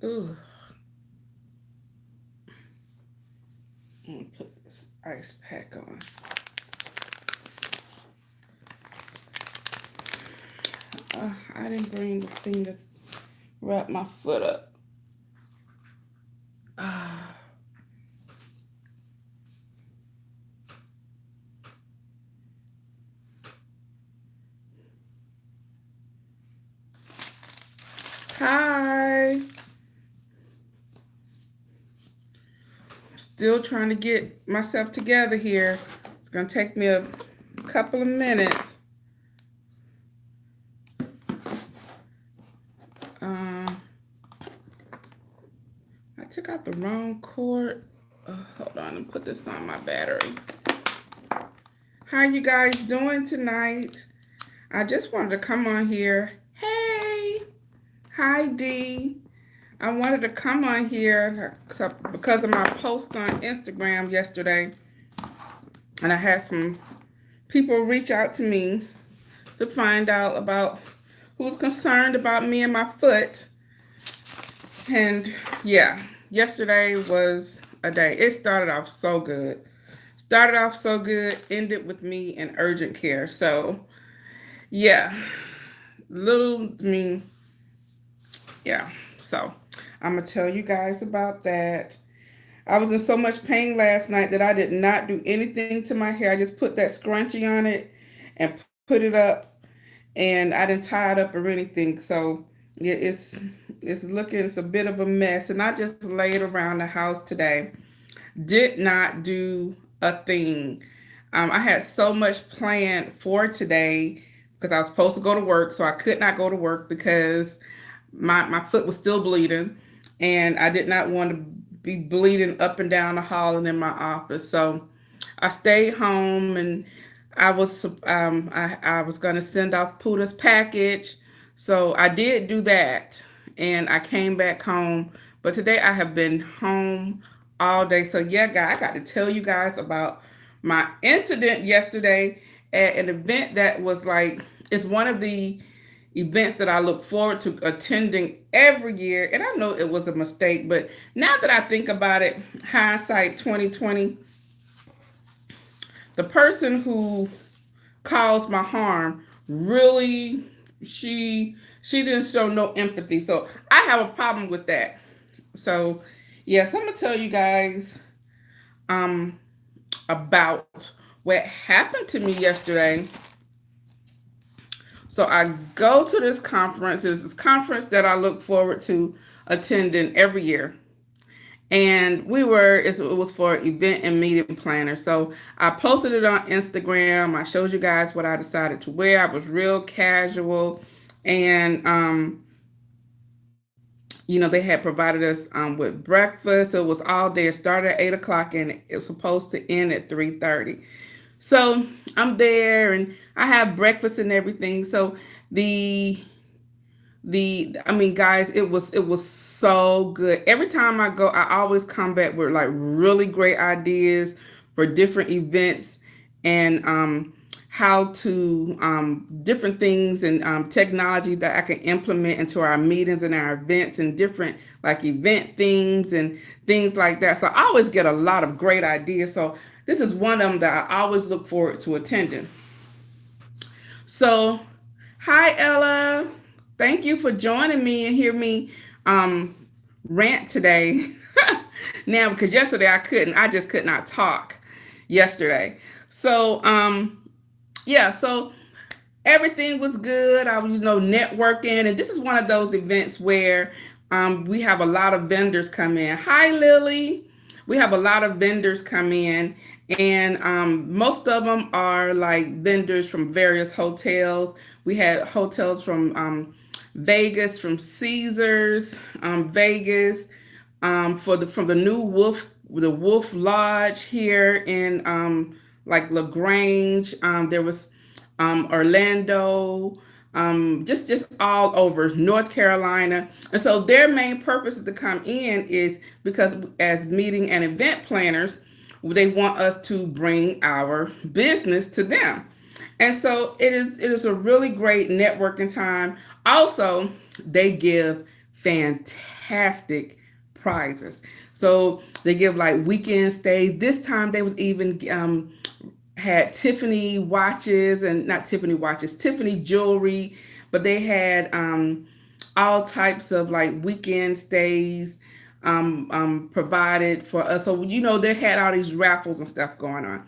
Ooh, I'm gonna put this ice pack on. I didn't bring the thing to wrap my foot up. Uh, Hi. Still trying to get myself together here. It's gonna take me a couple of minutes. Um, I took out the wrong cord. Hold on, and put this on my battery. How you guys doing tonight? I just wanted to come on here. Hey, hi Dee. I wanted to come on here because of my post on Instagram yesterday, and I had some people reach out to me to find out about who was concerned about me and my foot. And yeah, yesterday was a day. It started off so good. Started off so good, ended with me in urgent care. So yeah, little me, yeah. So I'm gonna tell you guys about that. I was in so much pain last night that I did not do anything to my hair. I just put that scrunchie on it and put it up, and I didn't tie it up or anything. So it's a bit of a mess, and I just laid around the house today. Did not do a thing. I had so much planned for today because I was supposed to go to work, so I could not go to work because my foot was still bleeding, and I did not want to be bleeding up and down the hall and in my office. So I stayed home, and I was gonna send off Puda's package, so I did do that, and I came back home. But today I have been home all day. So yeah, guys, I got to tell you guys about my incident yesterday at an event that was like it's one of the events that I look forward to attending every year. And I know it was a mistake, but now that I think about it, hindsight 2020, the person who caused my harm really she didn't show no empathy. So I have a problem with that. So yes, I'm gonna tell you guys um about what happened to me yesterday. So I go to this conference. It's this conference that I look forward to attending every year. And it was for event and meeting planner. So I posted it on Instagram. I showed you guys what I decided to wear. I was real casual. And, they had provided us with breakfast. So it was all day. It started at 8 o'clock and it was supposed to end at 3:30. So I'm there and I have breakfast and everything. So the I mean guys, it was so good. Every time I go, I always come back with like really great ideas for different events and how to different things and technology that I can implement into our meetings and our events and different like event things and things like that. So I always get a lot of great ideas. So this is one of them that I always look forward to attending. So, hi Ella. Thank you for joining me and hear me um, rant today. Now, because yesterday I couldn't, I just could not talk yesterday. So, yeah, so everything was good. I was, networking, and this is one of those events where we have a lot of vendors come in. Hi, Lily. We have a lot of vendors come in, and most of them are like vendors from various hotels. We had hotels from Vegas, from Caesars, Vegas, for the from the Wolf Lodge here in like Lagrange. There was Orlando, just all over North Carolina. And so their main purpose to come in is because as meeting and event planners, they want us to bring our business to them. And so it is a really great networking time. Also, they give fantastic prizes. So they give like weekend stays. This time they was even had Tiffany watches, and not Tiffany watches, Tiffany jewelry, but they had all types of like weekend stays provided for us. So they had all these raffles and stuff going on.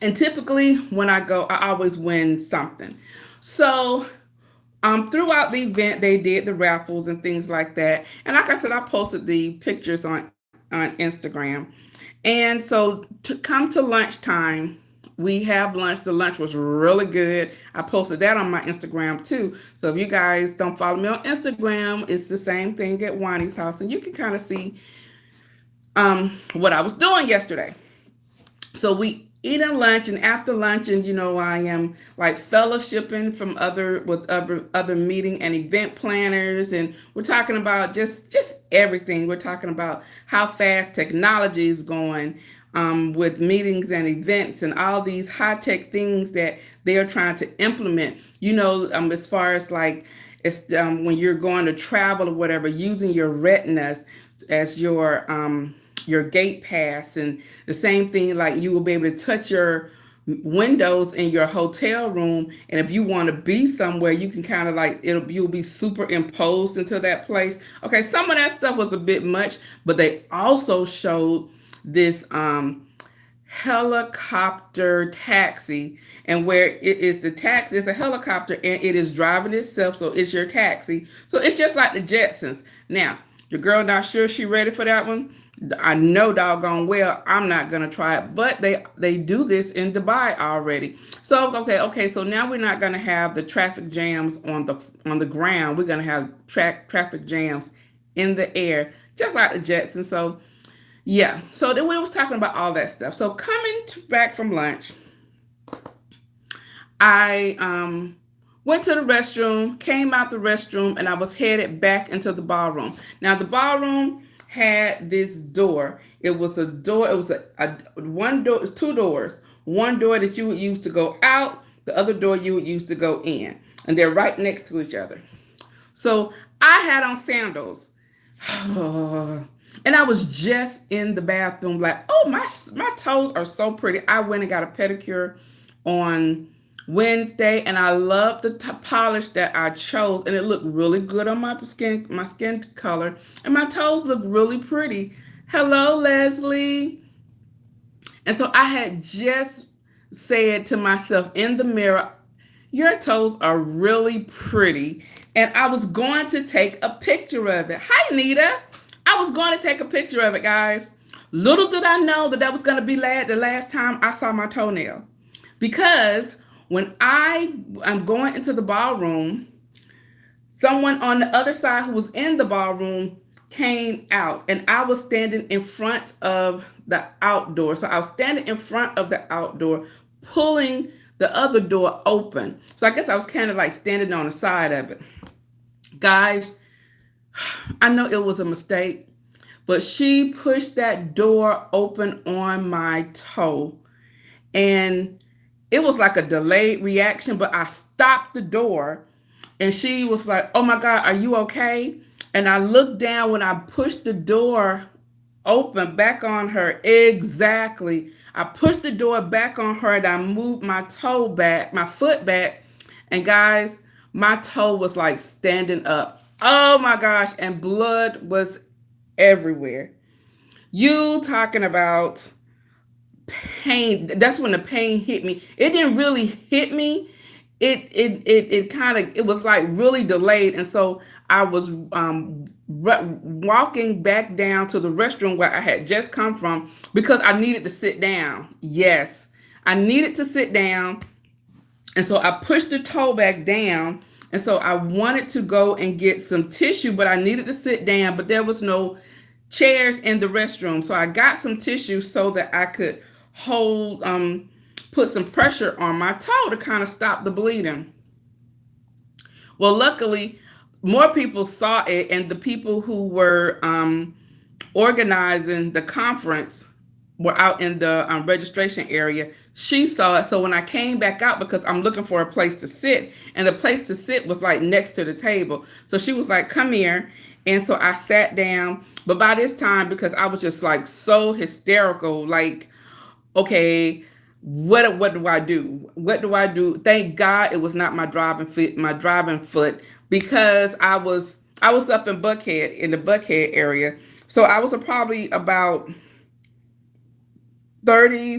And typically when I go, I always win something. So throughout the event, they did the raffles and things like that. And like I said, I posted the pictures on Instagram. And so to come to lunchtime, we have lunch. The lunch was really good. I posted that on my Instagram too. So if you guys don't follow me on Instagram, it's the same thing at Juani's house, and you can kind of see what I was doing yesterday. So we eating lunch, and after lunch, and I am like fellowshipping from other meeting and event planners, and we're talking about just everything. We're talking about how fast technology is going with meetings and events and all these high tech things that they are trying to implement. As far as like it's when you're going to travel or whatever, using your retinas as your gate pass, and the same thing, like you will be able to touch your windows in your hotel room, and if you want to be somewhere, you can kind of like you'll be superimposed into that place. Okay, some of that stuff was a bit much, but they also showed this helicopter taxi, and where it is the taxi, it's a helicopter and it is driving itself, so it's your taxi. So it's just like the Jetsons. Now, your girl not sure she ready for that one. I know doggone well I'm not gonna try it, but they do this in Dubai already. So okay, so now we're not gonna have the traffic jams on the ground. We're gonna have traffic jams in the air, just like the Jetsons. So yeah, so then we was talking about all that stuff. So back from lunch, I went to the restroom, came out the restroom, and I was headed back into the ballroom. Now the ballroom had this door. It was a door. It was a one door. It was two doors. One door that you would use to go out. The other door you would use to go in, and they're right next to each other. So I had on sandals. And I was just in the bathroom like, oh, my toes are so pretty. I went and got a pedicure on Wednesday, and I love the polish that I chose, and it looked really good on my skin color, and my toes look really pretty. Hello, Leslie. And so I had just said to myself in the mirror, your toes are really pretty. And I was going to take a picture of it. Hi, Nita. I was going to take a picture of it, guys. Little did I know that was going to be the last time I saw my toenail. Because when I'm going into the ballroom, someone on the other side who was in the ballroom came out, and I was standing in front of the outdoor. So I was standing in front of the outdoor, pulling the other door open. So I guess I was kind of like standing on the side of it. Guys, I know it was a mistake, but she pushed that door open on my toe, and it was like a delayed reaction, but I stopped the door, and she was like, oh my God, are you okay? And I looked down when I pushed the door open back on her. Exactly. I pushed the door back on her, and I moved my foot back. And guys, my toe was like standing up. Oh my gosh. And blood was everywhere. You talking about pain. That's when the pain hit me. It didn't really hit me. It was like really delayed. And so I was walking back down to the restroom where I had just come from, because I needed to sit down. Yes, I needed to sit down. And so I pushed the toe back down. And so I wanted to go and get some tissue, but I needed to sit down, but there was no chairs in the restroom. So I got some tissue so that I could put some pressure on my toe to kind of stop the bleeding. Well, luckily, more people saw it, and the people who were organizing the conference were out in the registration area. She saw it. So when I came back out, because I'm looking for a place to sit, and the place to sit was like next to the table. So she was like, come here. And so I sat down. But by this time, because I was just like so hysterical, like, okay, what do I do? What do I do? Thank God it was not my driving foot, because I was up in Buckhead, in the Buckhead area. So I was probably about 30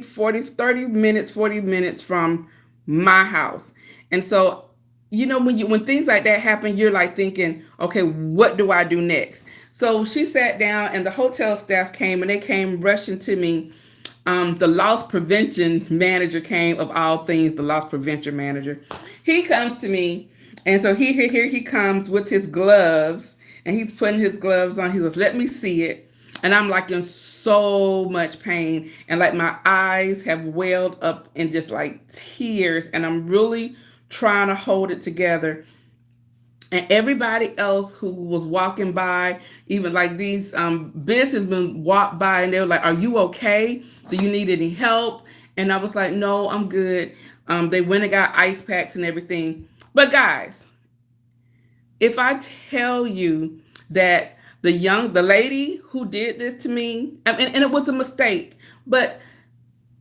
minutes, 40 minutes from my house. And so, when things like that happen, you're like thinking, okay, what do I do next? So she sat down, and the hotel staff came, and they came rushing to me. The loss prevention manager came, of all things, the loss prevention manager. He comes to me, and so here he comes with his gloves, and he's putting his gloves on. He goes, let me see it. And I'm like in so much pain, and like my eyes have welled up in just like tears, and I'm really trying to hold it together. And everybody else who was walking by, even like these businessmen walked by, and they were like, are you okay? Do you need any help? And I was like, no, I'm good. They went and got ice packs and everything. But guys, if I tell you that the lady who did this to me, and it was a mistake, but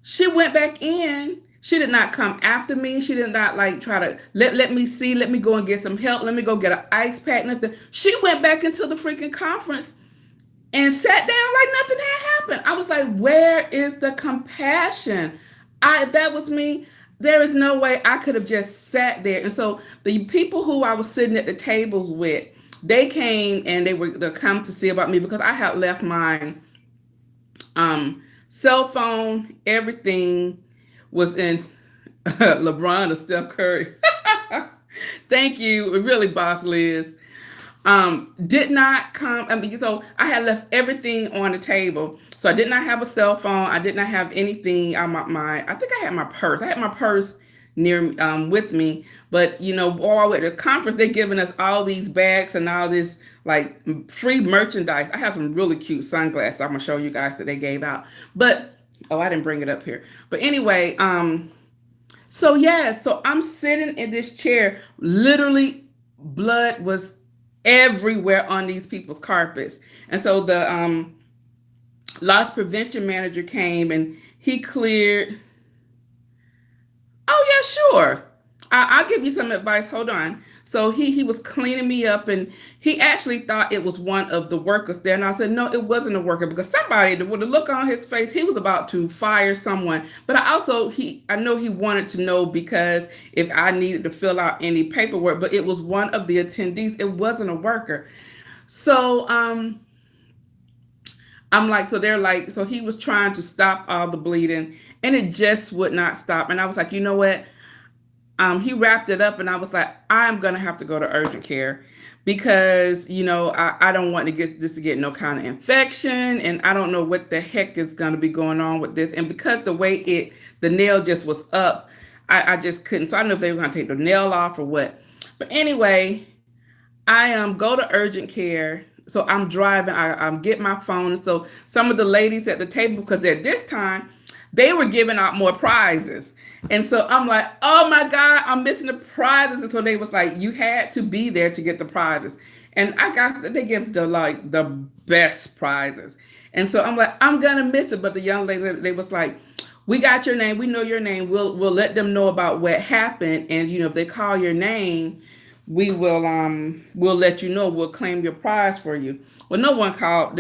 she went back in. She did not come after me. She did not like try to let me see, let me go and get some help, let me go get an ice pack, nothing. She went back into the freaking conference and sat down like nothing had happened. I was like, where is the compassion? If that was me, there is no way I could have just sat there. And so the people who I was sitting at the tables with, they came and they were to come to see about me, because I had left my cell phone, everything was in LeBron or Steph Curry. Thank you, really, Boss Liz. Did not come. I mean, so I had left everything on the table. So I did not have a cell phone. I did not have anything on my I think I had my purse. I had my purse near with me. But while at the conference, they're giving us all these bags and all this like free merchandise. I have some really cute sunglasses I'm gonna show you guys that they gave out. But I didn't bring it up here. But anyway, so yeah, so I'm sitting in this chair. Literally, blood was everywhere on these people's carpets. And so the loss prevention manager came, and he cleared. Oh yeah, sure. I'll give you some advice. Hold on. So he was cleaning me up, and he actually thought it was one of the workers there. And I said, no, it wasn't a worker, because somebody, with a look on his face, he was about to fire someone. But I know he wanted to know, because if I needed to fill out any paperwork, but it was one of the attendees. It wasn't a worker. So I'm like, so they're like, so he was trying to stop all the bleeding, and it just would not stop. And I was like, you know what? He wrapped it up, and I was like, I'm gonna have to go to urgent care, because I don't want to get no kind of infection, and I don't know what the heck is gonna be going on with this. And because the nail just was up, I just couldn't. So I don't know if they were gonna take the nail off or what. But anyway, I go to urgent care. So I'm driving. I'm getting my phone. So some of the ladies at the table, because at this time they were giving out more prizes. And so I'm like, oh my God, I'm missing the prizes. And so they was like, you had to be there to get the prizes. And they give the best prizes. And so I'm like, I'm gonna miss it. But the young lady, they was like, we got your name, we know your name. We'll let them know about what happened. And if they call your name, we'll let you know, we'll claim your prize for you. Well, no one called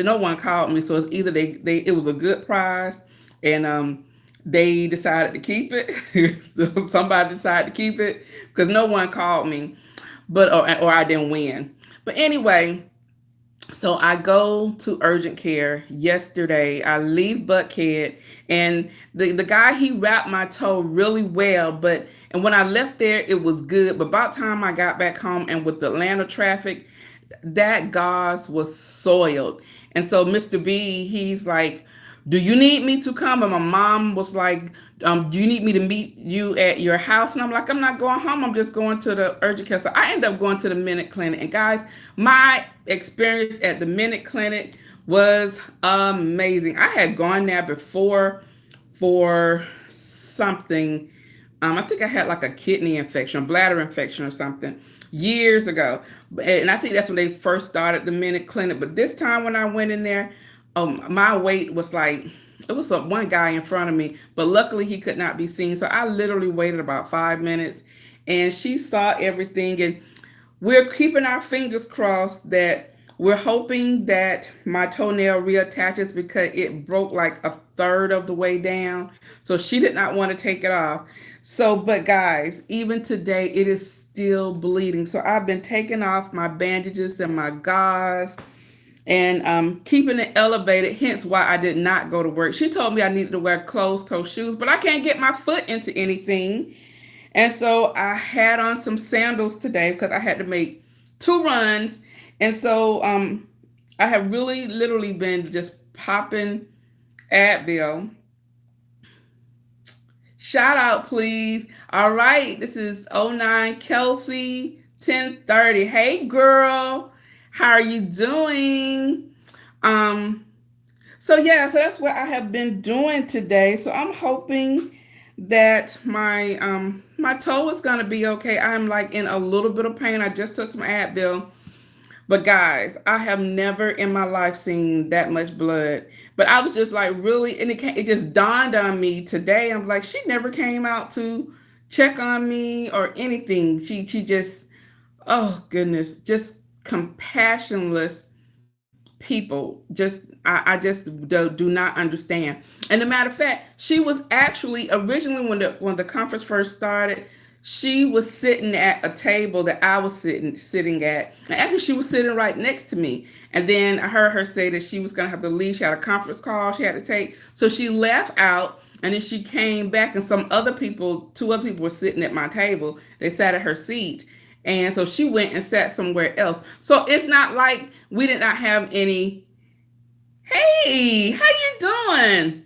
me. So it's either it was a good prize, and they decided to keep it. So somebody decided to keep it, because no one called me, or I didn't win. But anyway, so I go to urgent care yesterday. I leave Buckhead, and the guy, he wrapped my toe really well, and when I left there, it was good. But about the time I got back home, and with the Atlanta traffic, that gauze was soiled. And so Mr. B, he's like, do you need me to come? And my mom was like, do you need me to meet you at your house? And I'm like, I'm not going home. I'm just going to the urgent care. So I ended up going to the Minute Clinic. And guys, my experience at the Minute Clinic was amazing. I had gone there before for something. I think I had like a kidney infection, a bladder infection or something years ago. And I think that's when they first started the Minute Clinic. But this time when I went in there, my wait was like, it was one guy in front of me, but luckily he could not be seen. So I literally waited about 5 minutes and she saw everything. And we're keeping our fingers crossed that we're hoping that my toenail reattaches because it broke like a third of the way down. So she did not want to take it off. So, but guys, even today, it is still bleeding. So I've been taking off my bandages and my gauze and keeping it elevated, hence why I did not go to work. She told me I needed to wear closed toe shoes, but I can't get my foot into anything. And so I had on some sandals today because I had to make 2 runs. And so I have really literally been just popping Advil. Shout out, please. All right. This is '09 Kelsey 1030. Hey, girl. How are you doing? Um, so that's what I have been doing today. So I'm hoping that my toe is gonna be okay. I'm like in a little bit of pain. I just took some Advil. But guys, I have never in my life seen that much blood. But I was just like really, and it just dawned on me today. I'm like, she never came out to check on me or anything. She just, oh goodness, just compassionless people. Just I just do not understand. And the matter of fact, she was actually originally when the conference first started, she was sitting at a table that I was sitting at. And actually she was sitting right next to me. And then I heard her say that she was gonna have to leave. She had a conference call she had to take. So she left out and then she came back and some other people, 2 other people were sitting at my table. They sat at her seat. And so she went and sat somewhere else. So it's not like we did not have any. Hey, how you doing?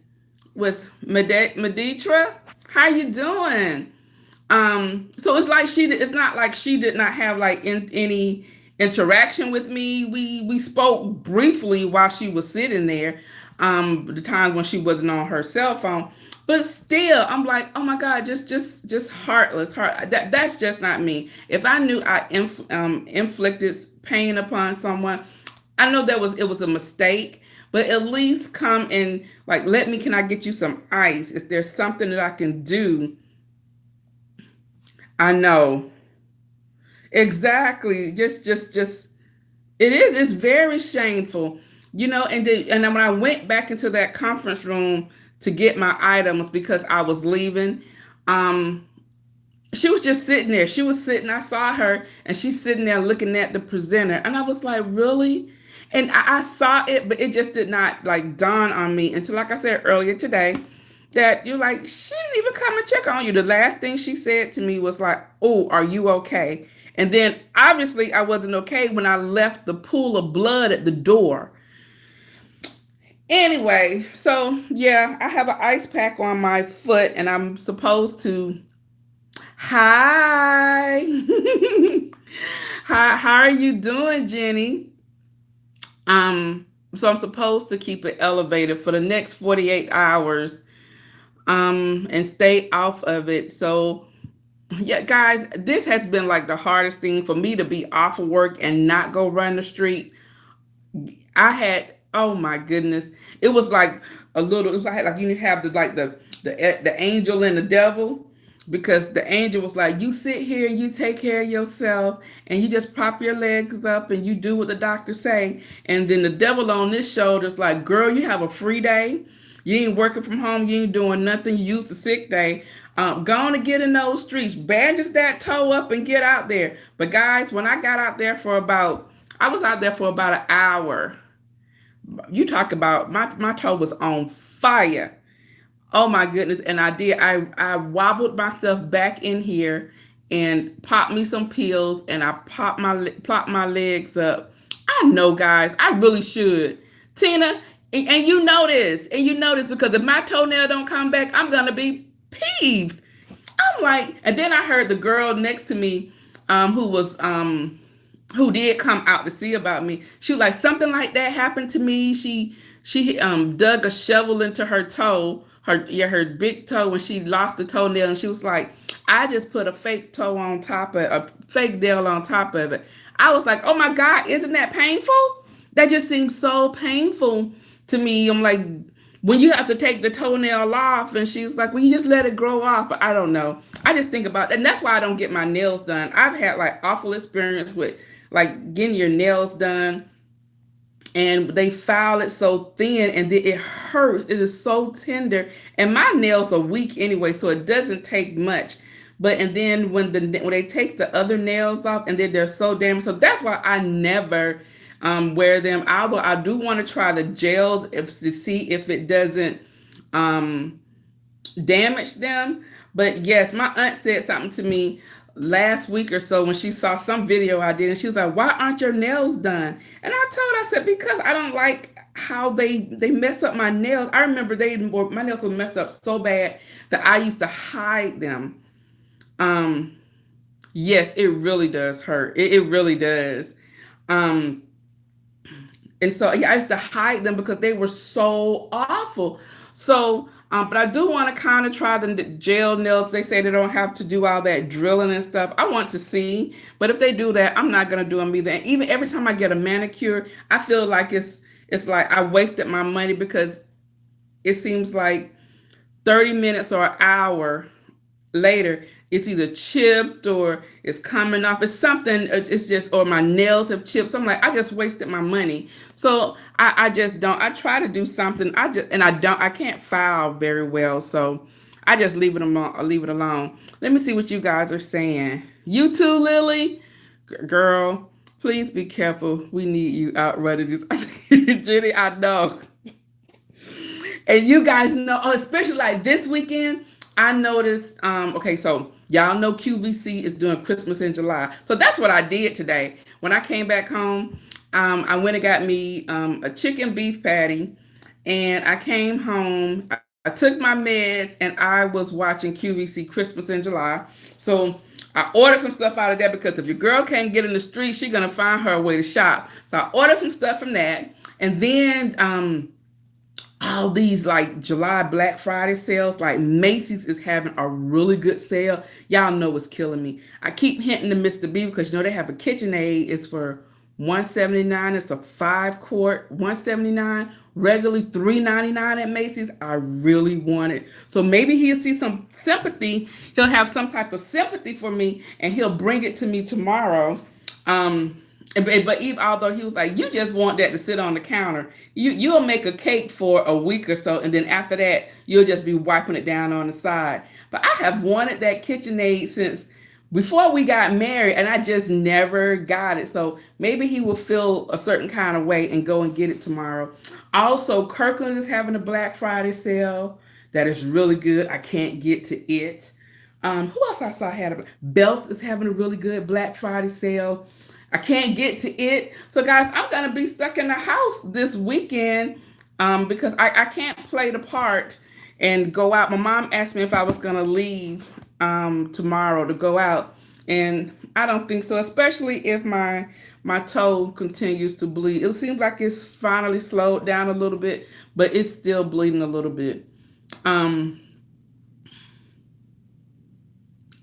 Was Meditra? How you doing? So it's not like she did not have like any interaction with me. We spoke briefly while she was sitting there. The times when she wasn't on her cell phone. But still, I'm like, oh my God, just heartless. That's just not me. If I knew I inflicted pain upon someone, I know it was a mistake. But at least come and like, can I get you some ice? Is there something that I can do? I know. Exactly. Just it's very shameful. And then when I went back into that conference room to get my items because I was leaving, um, she was just sitting there. She was sitting, I saw her and she's sitting there looking at the presenter. And I was like, really? And I saw it, but it just did not like dawn on me until, like I said earlier today, that you're like, she didn't even come and check on you. The last thing she said to me was like, oh, are you okay? And then obviously I wasn't okay when I left the pool of blood at the door. Anyway, so yeah, I have an ice pack on my foot and I'm supposed to. Hi. How are you doing, Jenny? So I'm supposed to keep it elevated for the next 48 hours and stay off of it. So yeah, guys, this has been like the hardest thing for me to be off of work and not go run the street. I had, oh my goodness, it was like it was like you have the angel and the devil, because the angel was like, you sit here and you take care of yourself and you just prop your legs up and you do what the doctor say. And then the devil on this shoulder is like, girl, you have a free day. You ain't working from home. You ain't doing nothing. You used a sick day. Go on and get in those streets. Bandage that toe up and get out there. But guys, when I got out there I was out there for about an hour. You talk about my toe was on fire. Oh my goodness. And I wobbled myself back in here and popped me some pills and I propped my legs up. I know, guys, I really should. Tina, and you know this, because if my toenail don't come back, I'm going to be peeved. I'm like, and then I heard the girl next to me, who was who did come out to see about me. She was like, something like that happened to me. She dug a shovel into her toe, her big toe, when she lost the toenail, and she was like, I just put a fake toe on top of a fake nail on top of it. I was like, oh my God, isn't that painful? That just seems so painful to me. I'm like, when you have to take the toenail off, and she was like, well, you just let it grow off. But I don't know. I just think about that, and that's why I don't get my nails done. I've had like awful experience with like getting your nails done, and they file it so thin, and then it hurts. It is so tender, and my nails are weak anyway, so it doesn't take much. But and then when they take the other nails off, and then they're so damaged, so that's why I never wear them. Although I do want to try the gels if to see if it doesn't um, damage them. But yes, my aunt said something to me last week or so when she saw some video I did, and she was like, why aren't your nails done? And I told her, I said, because I don't like how they mess up my nails. I remember my nails were messed up so bad that I used to hide them. um yes, it really does hurt. It really does. um and so yeah, I used to hide them because they were so awful. So, but I do want to kind of try the gel nails. They say they don't have to do all that drilling and stuff. I want to see, but if they do that, I'm not gonna do them either. And even every time I get a manicure, I feel like it's like I wasted my money because it seems like 30 minutes or an hour later, it's either chipped or it's coming off. It's something, it's just, or my nails have chipped. So I'm like, I just wasted my money. So I just don't, I try to do something. I can't file very well. So I just leave it alone. I leave it alone. Let me see what you guys are saying. You too, Lily? Girl, please be careful. We need you out running this. Jenny, I know. And you guys know, especially like this weekend, I noticed, okay, so y'all know QVC is doing Christmas in July. So that's what I did today. When I came back home, I went and got me a chicken beef patty, and I came home. I took my meds, and I was watching QVC Christmas in July. So I ordered some stuff out of there because if your girl can't get in the street, she's gonna find her way to shop. So I ordered some stuff from that, and then all these like July Black Friday sales, like Macy's is having a really good sale. Y'all know it's killing me. I keep hinting to Mr. B because you know they have a KitchenAid. It's for $179. It's a 5-quart, $179. Regularly $3.99 at Macy's. I really want it. So maybe he'll see some sympathy. He'll have some type of sympathy for me, and he'll bring it to me tomorrow. But Eve, although he was like, you just want that to sit on the counter. You'll make a cake for a week or so, and then after that, you'll just be wiping it down on the side. But I have wanted that KitchenAid since before we got married, and I just never got it. So maybe he will feel a certain kind of way and go and get it tomorrow. Also, Kirkland is having a Black Friday sale that is really good. I can't get to it. Who else I saw had a Belt is having a really good Black Friday sale. I can't get to it. So guys, I'm gonna be stuck in the house this weekend because I can't play the part and go out. My mom asked me if I was gonna leave tomorrow to go out, and I don't think so, especially if my toe continues to bleed. It seems like it's finally slowed down a little bit, but it's still bleeding a little bit. Um,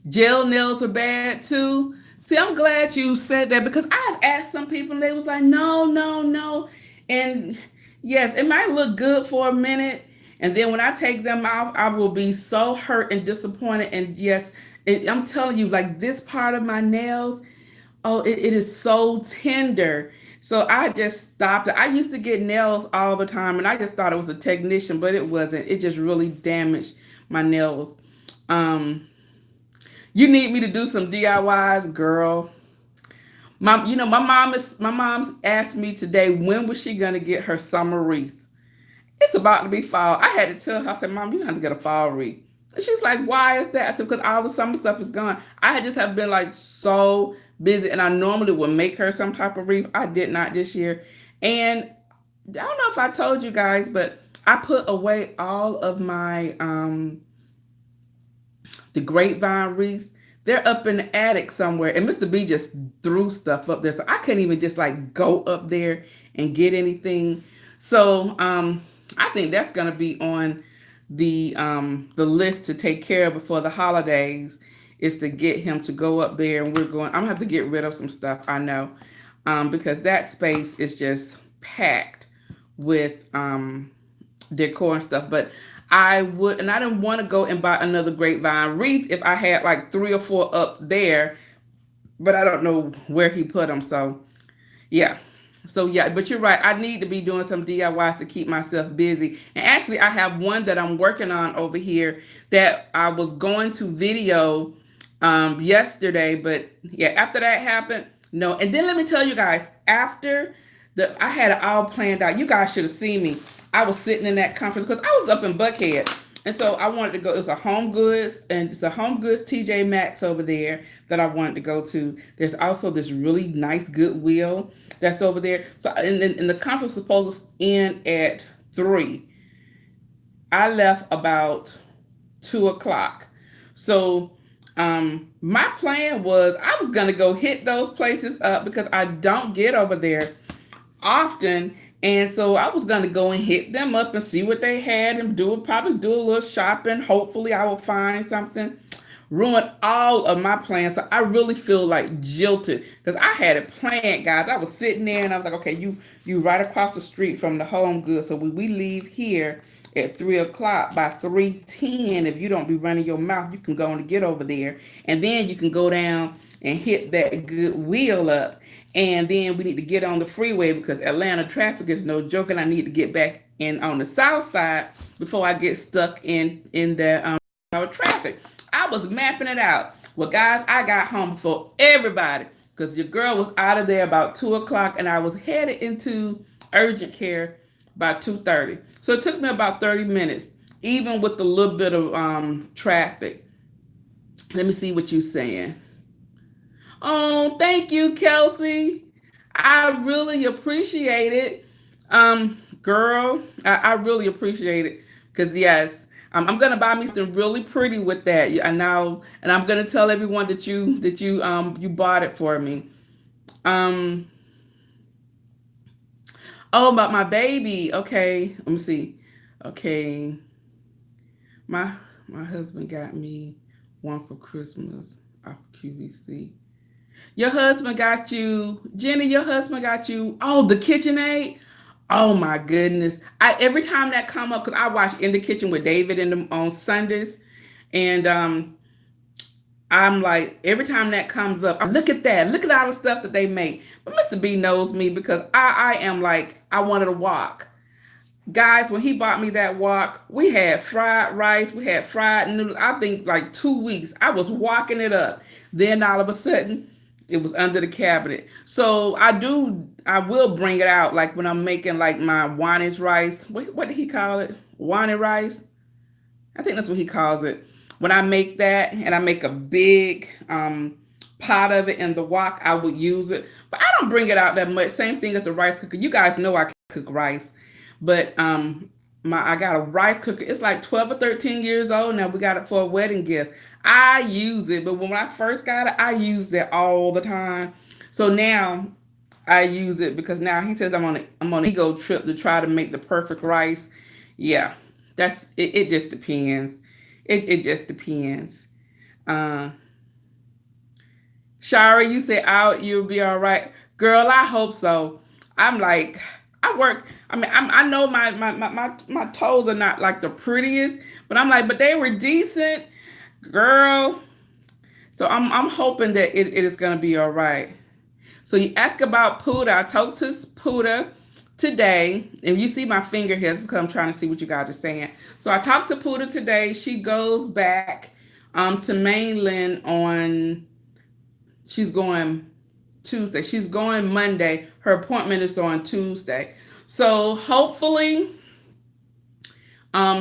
Gel nails are bad too. See, I'm glad you said that because I've asked some people and they was like, no, no, no. And yes, it might look good for a minute. And then when I take them off, I will be so hurt and disappointed. And yes, I'm telling you, like this part of my nails, oh, it is so tender. So I just stopped it. I used to get nails all the time and I just thought it was a technician, but it wasn't. It just really damaged my nails. Um, you need me to do some DIYs, girl. My mom's asked me today when was she gonna get her summer wreath. It's about to be fall. I had to tell her, I said, Mom, you have to get a fall wreath. And she's like, why is that? I said, because all the summer stuff is gone. I just have been like so busy, and I normally would make her some type of wreath. I did not this year. And I don't know if I told you guys, but I put away all of my the grapevine wreaths They're up in the attic somewhere, and Mr. B just threw stuff up there, so I couldn't even just like go up there and get anything. So I think that's gonna be on the list to take care of before the holidays, is to get him to go up there, and I'm gonna have to get rid of some stuff, I know, because that space is just packed with decor and stuff. But I didn't want to go and buy another grapevine wreath if I had like 3 or 4 up there, but I don't know where he put them. So yeah. So yeah, but you're right. I need to be doing some DIYs to keep myself busy. And actually, I have one that I'm working on over here that I was going to video yesterday, but yeah, after that happened, no. And then let me tell you guys, after I had it all planned out. You guys should have seen me. I was sitting in that conference because I was up in Buckhead. And so I wanted to go. It was a Home Goods, and it's a Home Goods TJ Maxx over there that I wanted to go to. There's also this really nice Goodwill that's over there. So and the conference was supposed to end at 3. I left about 2 o'clock. So my plan was I was gonna go hit those places up because I don't get over there often. And so I was gonna go and hit them up and see what they had and probably do a little shopping. Hopefully I will find something. Ruined all of my plans. So I really feel like jilted because I had it planned, guys. I was sitting there and I was like, okay, you right across the street from the Home Goods. So we leave here at 3 o'clock. By 3:10, if you don't be running your mouth, you can go and get over there. And then you can go down and hit that Goodwill up. And then we need to get on the freeway because Atlanta traffic is no joke, and I need to get back in on the south side before I get stuck in the traffic. I was mapping it out. Well, guys, I got home before everybody because your girl was out of there about 2 o'clock, and I was headed into urgent care by 2:30. So it took me about 30 minutes, even with a little bit of traffic. Let me see what you're saying. Oh, thank you, Kelsey. I really appreciate it. Girl, I really appreciate it. Because yes, I'm gonna buy me something really pretty with that. And I'm gonna tell everyone that you bought it for me. Um oh, about my baby. Okay, let me see. Okay. My my husband got me one for Christmas off QVC. Your husband got you, Jenny. Your husband got you. Oh, the KitchenAid. Oh my goodness! I every time that come up because I watch In the Kitchen with David on Sundays, and I'm like every time that comes up, I look at that. Look at all the stuff that they make. But Mr. B knows me because I am like I wanted a wok. Guys, when he bought me that wok, we had fried rice, we had fried noodles. I think like 2 weeks. I was walking it up. Then all of a sudden, it was under the cabinet. So I will bring it out like when I'm making like my Juani's rice. What did he call it? Juani rice? I think that's what he calls it. When I make that and I make a big pot of it in the wok, I would use it. But I don't bring it out that much. Same thing as the rice cooker. You guys know I cook rice. But I got a rice cooker. It's like 12 or 13 years old now. We got it for a wedding gift. I use it, but when I first got it, I used it all the time. So now I use it because now he says I'm on an ego trip to try to make the perfect rice. Yeah, that's it. It just depends. It just depends. Uh, Shari, you said out, you'll be all right, girl. I hope so. I'm like, I work. I mean, I know my toes are not like the prettiest, but I'm like, but they were decent, girl. So I'm hoping that it is gonna be all right. So you ask about Puda. I talked to Puda today, and you see my finger here because I'm trying to see what you guys are saying. So I talked to Puda today. She goes back to mainland on. She's going Tuesday. She's going Monday. Her appointment is on Tuesday. So hopefully,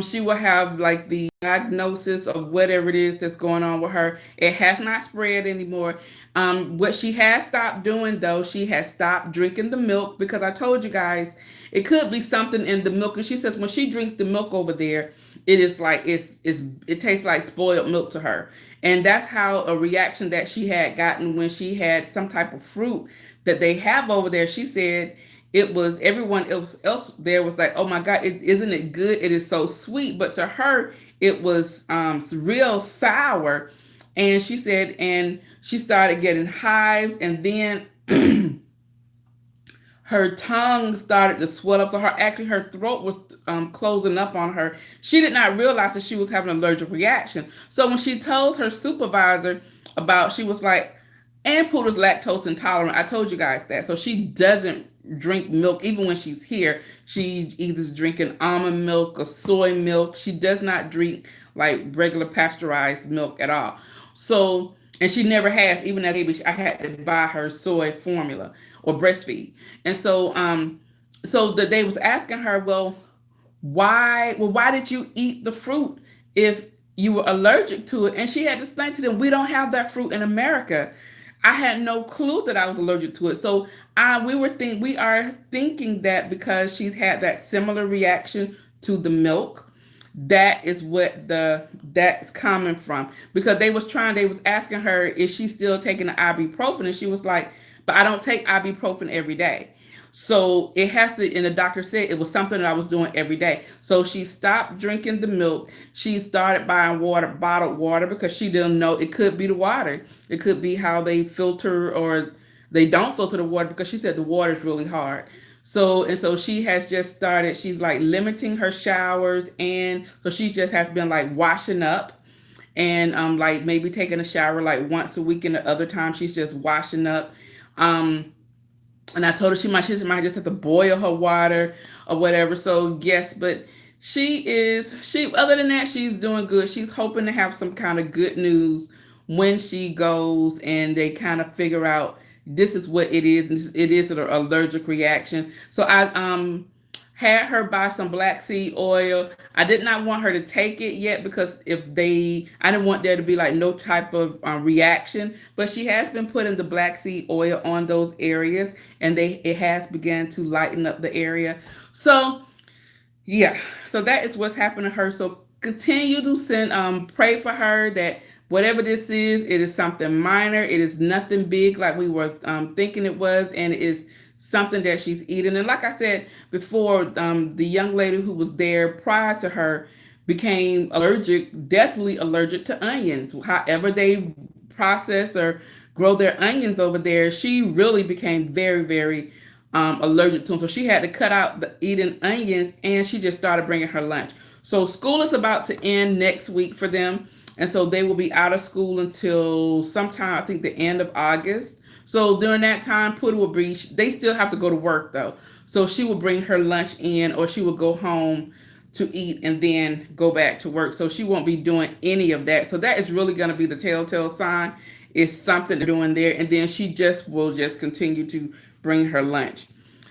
she will have like the diagnosis of whatever it is that's going on with her. It has not spread anymore. What she has stopped doing though, she has stopped drinking the milk because I told you guys it could be something in the milk. And she says when she drinks the milk over there, it is like it tastes like spoiled milk to her. And that's how a reaction that she had gotten when she had some type of fruit that they have over there. She said it was everyone else there was like, oh my God, isn't it good? It is so sweet. But to her, it was real sour. And she said, and she started getting hives, and then her tongue started to swell up. So her throat was closing up on her. She did not realize that she was having an allergic reaction. So when she told her supervisor about, she was like, and Poodle's lactose intolerant. I told you guys that. So she doesn't drink milk even when she's here. She either drinking almond milk or soy milk. She does not drink like regular pasteurized milk at all. So, and she never has, even as a baby, I had to buy her soy formula or breastfeed. And so that they was asking her, why did you eat the fruit if you were allergic to it? And she had to explain to them, we don't have that fruit in America. I had no clue that I was allergic to it. So we are thinking that because she's had that similar reaction to the milk, that is what that's coming from. Because they was asking her, is she still taking the ibuprofen? And she was like, but I don't take ibuprofen every day. So it has to, and the doctor said it was something that I was doing every day. So she stopped drinking the milk. She started buying water, bottled water, because she didn't know it could be the water. It could be how they filter or they don't filter the water, because she said the water is really hard. So she has just started, she's like limiting her showers, and so she just has been like washing up and like maybe taking a shower like once a week, and the other time she's just washing up. Um and I told her she might just have to boil her water or whatever. So yes, but she other than that, she's doing good. She's hoping to have some kind of good news when she goes and they kind of figure out this is what it is, and it is an allergic reaction. So I had her buy some black seed oil. I did not want her to take it yet, because I didn't want there to be like no type of reaction. But she has been putting the black seed oil on those areas, and it has begun to lighten up the area. So yeah, so that is what's happened to her. So continue to pray for her that whatever this is, it is something minor. It is nothing big like we were thinking it was, and it is something that she's eating. And like I said before, the young lady who was there prior to her became deathly allergic to onions. However they process or grow their onions over there, she really became very, very allergic to them. So she had to cut out the eating onions, and she just started bringing her lunch. So school is about to end next week for them. And so they will be out of school until sometime, I think the end of August. So during that time, Puddle will be, they still have to go to work though. So she will bring her lunch in, or she will go home to eat and then go back to work. So she won't be doing any of that. So that is really going to be the telltale sign. Is something they're doing there. And then she will just continue to bring her lunch.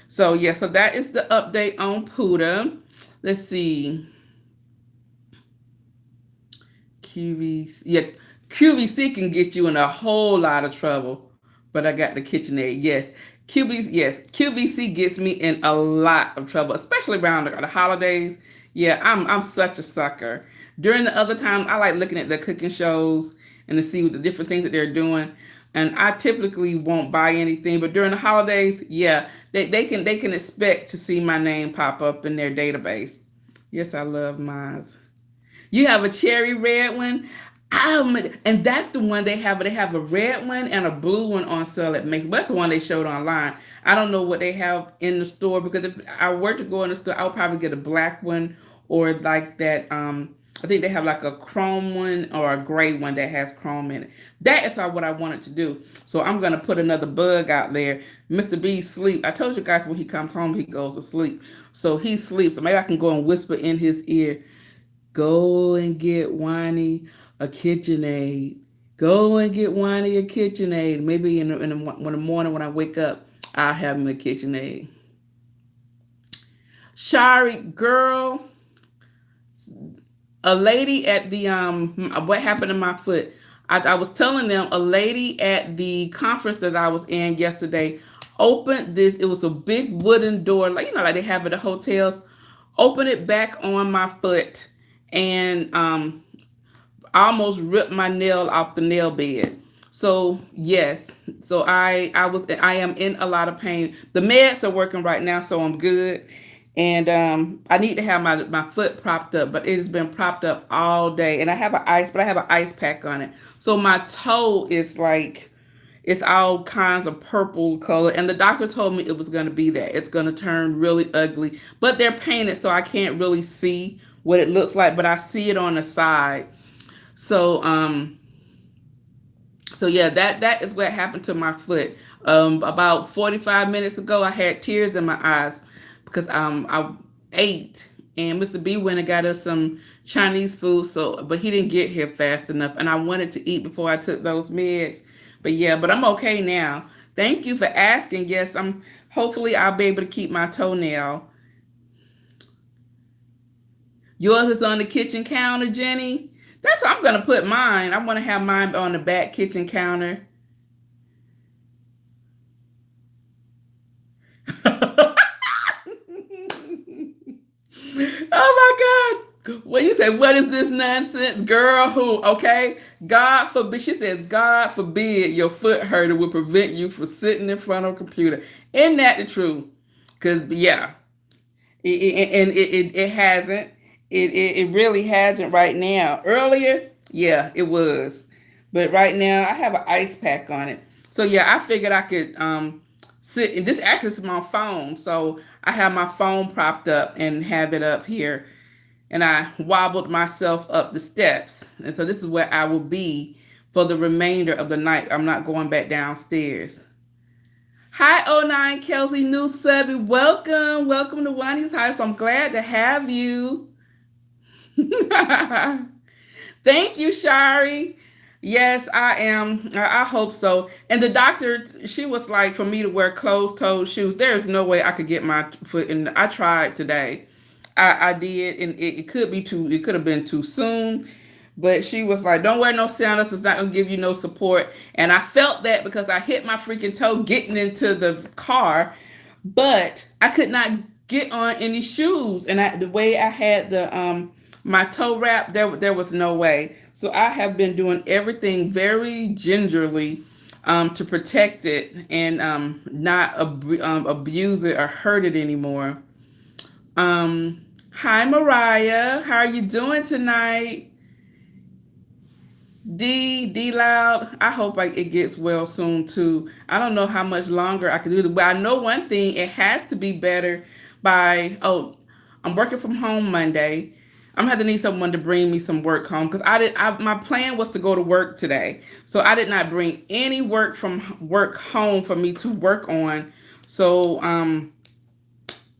So yeah, so that is the update on Puda. Let's see. QVC, yeah, QVC can get you in a whole lot of trouble. But I got the KitchenAid. QVC gets me in a lot of trouble, especially around the holidays. Yeah, I'm such a sucker. During the other time, I like looking at the cooking shows and to see what the different things that they're doing. And I typically won't buy anything, but during the holidays, yeah, they can expect to see my name pop up in their database. Yes, I love mine. You have a cherry red one. And that's the one they have. They have a red one and a blue one on sale at Macy's. That's the one they showed online. I don't know what they have in the store, because if I were to go in the store, I would probably get a black one, or like that. I think they have like a chrome one or a gray one that has chrome in it. That is what I wanted to do. So I'm gonna put another bug out there. Mr. B sleep. I told you guys when he comes home, he goes to sleep. So he sleeps. So maybe I can go and whisper in his ear, go and get Juani a KitchenAid. Go and get Juani a KitchenAid. Maybe in the morning when I wake up, I'll have him a KitchenAid. Shari, girl, a lady at the what happened to my foot? I was telling them, a lady at the conference that I was in yesterday opened this. It was a big wooden door, like like they have at the hotels. Opened it back on my foot, and almost ripped my nail off the nail bed. So yes, so I am in a lot of pain. The meds are working right now, so I'm good. And I need to have my foot propped up, but it has been propped up all day. And I have an ice pack on it. So my toe is like, it's all kinds of purple color. And the doctor told me it was going to be that. It's going to turn really ugly. But they're painted, so I can't really see what it looks like, but I see it on the side. So so yeah, that is what happened to my foot. About 45 minutes ago, I had tears in my eyes because I ate, and Mr. B went and got us some Chinese food. So, but he didn't get here fast enough, and I wanted to eat before I took those meds. But yeah, but I'm okay now. Thank you for asking. Yes, I'm. Hopefully, I'll be able to keep my toenail. Yours is on the kitchen counter, Jenny. That's where I'm gonna put mine. I want to have mine on the back kitchen counter. Oh my God. Well, you say, what is this nonsense, girl? Who, okay? God forbid, she says, God forbid your foot hurter will prevent you from sitting in front of a computer. Isn't that the truth? Because, yeah, it hasn't. It really hasn't right now. Earlier, yeah, it was. But right now, I have an ice pack on it. So, yeah, I figured I could sit. And this actually is my phone. So, I have my phone propped up and have it up here, and I wobbled myself up the steps. And so this is where I will be for the remainder of the night. I'm not going back downstairs. Hi, '09 Kelsey, new subby. Welcome. Welcome to Juani's house. I'm glad to have you. Thank you, Shari. Yes, I am. I hope so. And the doctor, she was like, for me to wear closed-toed shoes. There's no way I could get my foot in. I tried today. I did, and it could be too. It could have been too soon. But she was like, "Don't wear no sandals. It's not gonna give you no support." And I felt that because I hit my freaking toe getting into the car, but I could not get on any shoes. And the way I had the my toe wrap, there was no way. So I have been doing everything very gingerly to protect it and not abuse it or hurt it anymore. Hi Mariah, how are you doing tonight? D Loud. I hope it gets well soon too. I don't know how much longer I can do this, but I know one thing: it has to be better by. Oh, I'm working from home Monday. I'm gonna have to need someone to bring me some work home because I did. My plan was to go to work today, so I did not bring any work from work home for me to work on. So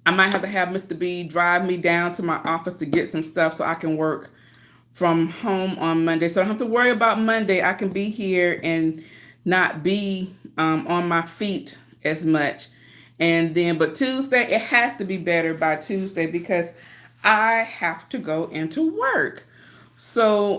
I might have Mr. B drive me down to my office to get some stuff so I can work from home on Monday. So I don't have to worry about Monday. I can be here and not be on my feet as much. And then, but Tuesday, it has to be better by Tuesday because I have to go into work. So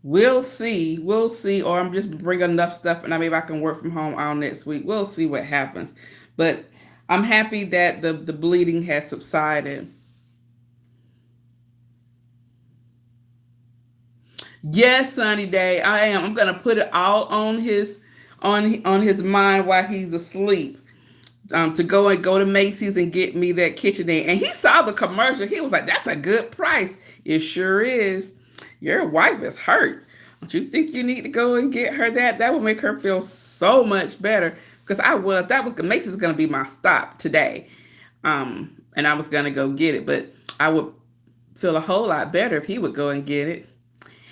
we'll see. We'll see. Or I'm just bring enough stuff and maybe I can work from home all next week. We'll see what happens. But I'm happy that the bleeding has subsided. Yes, Sunny Day, I am. I'm gonna put it all on his mind while he's asleep. To go to Macy's and get me that KitchenAid. And he saw the commercial. He was like, "That's a good price." It sure is. Your wife is hurt. Don't you think you need to go and get her that? That would make her feel so much better. Because Macy's gonna be my stop today. And I was gonna go get it, but I would feel a whole lot better if he would go and get it.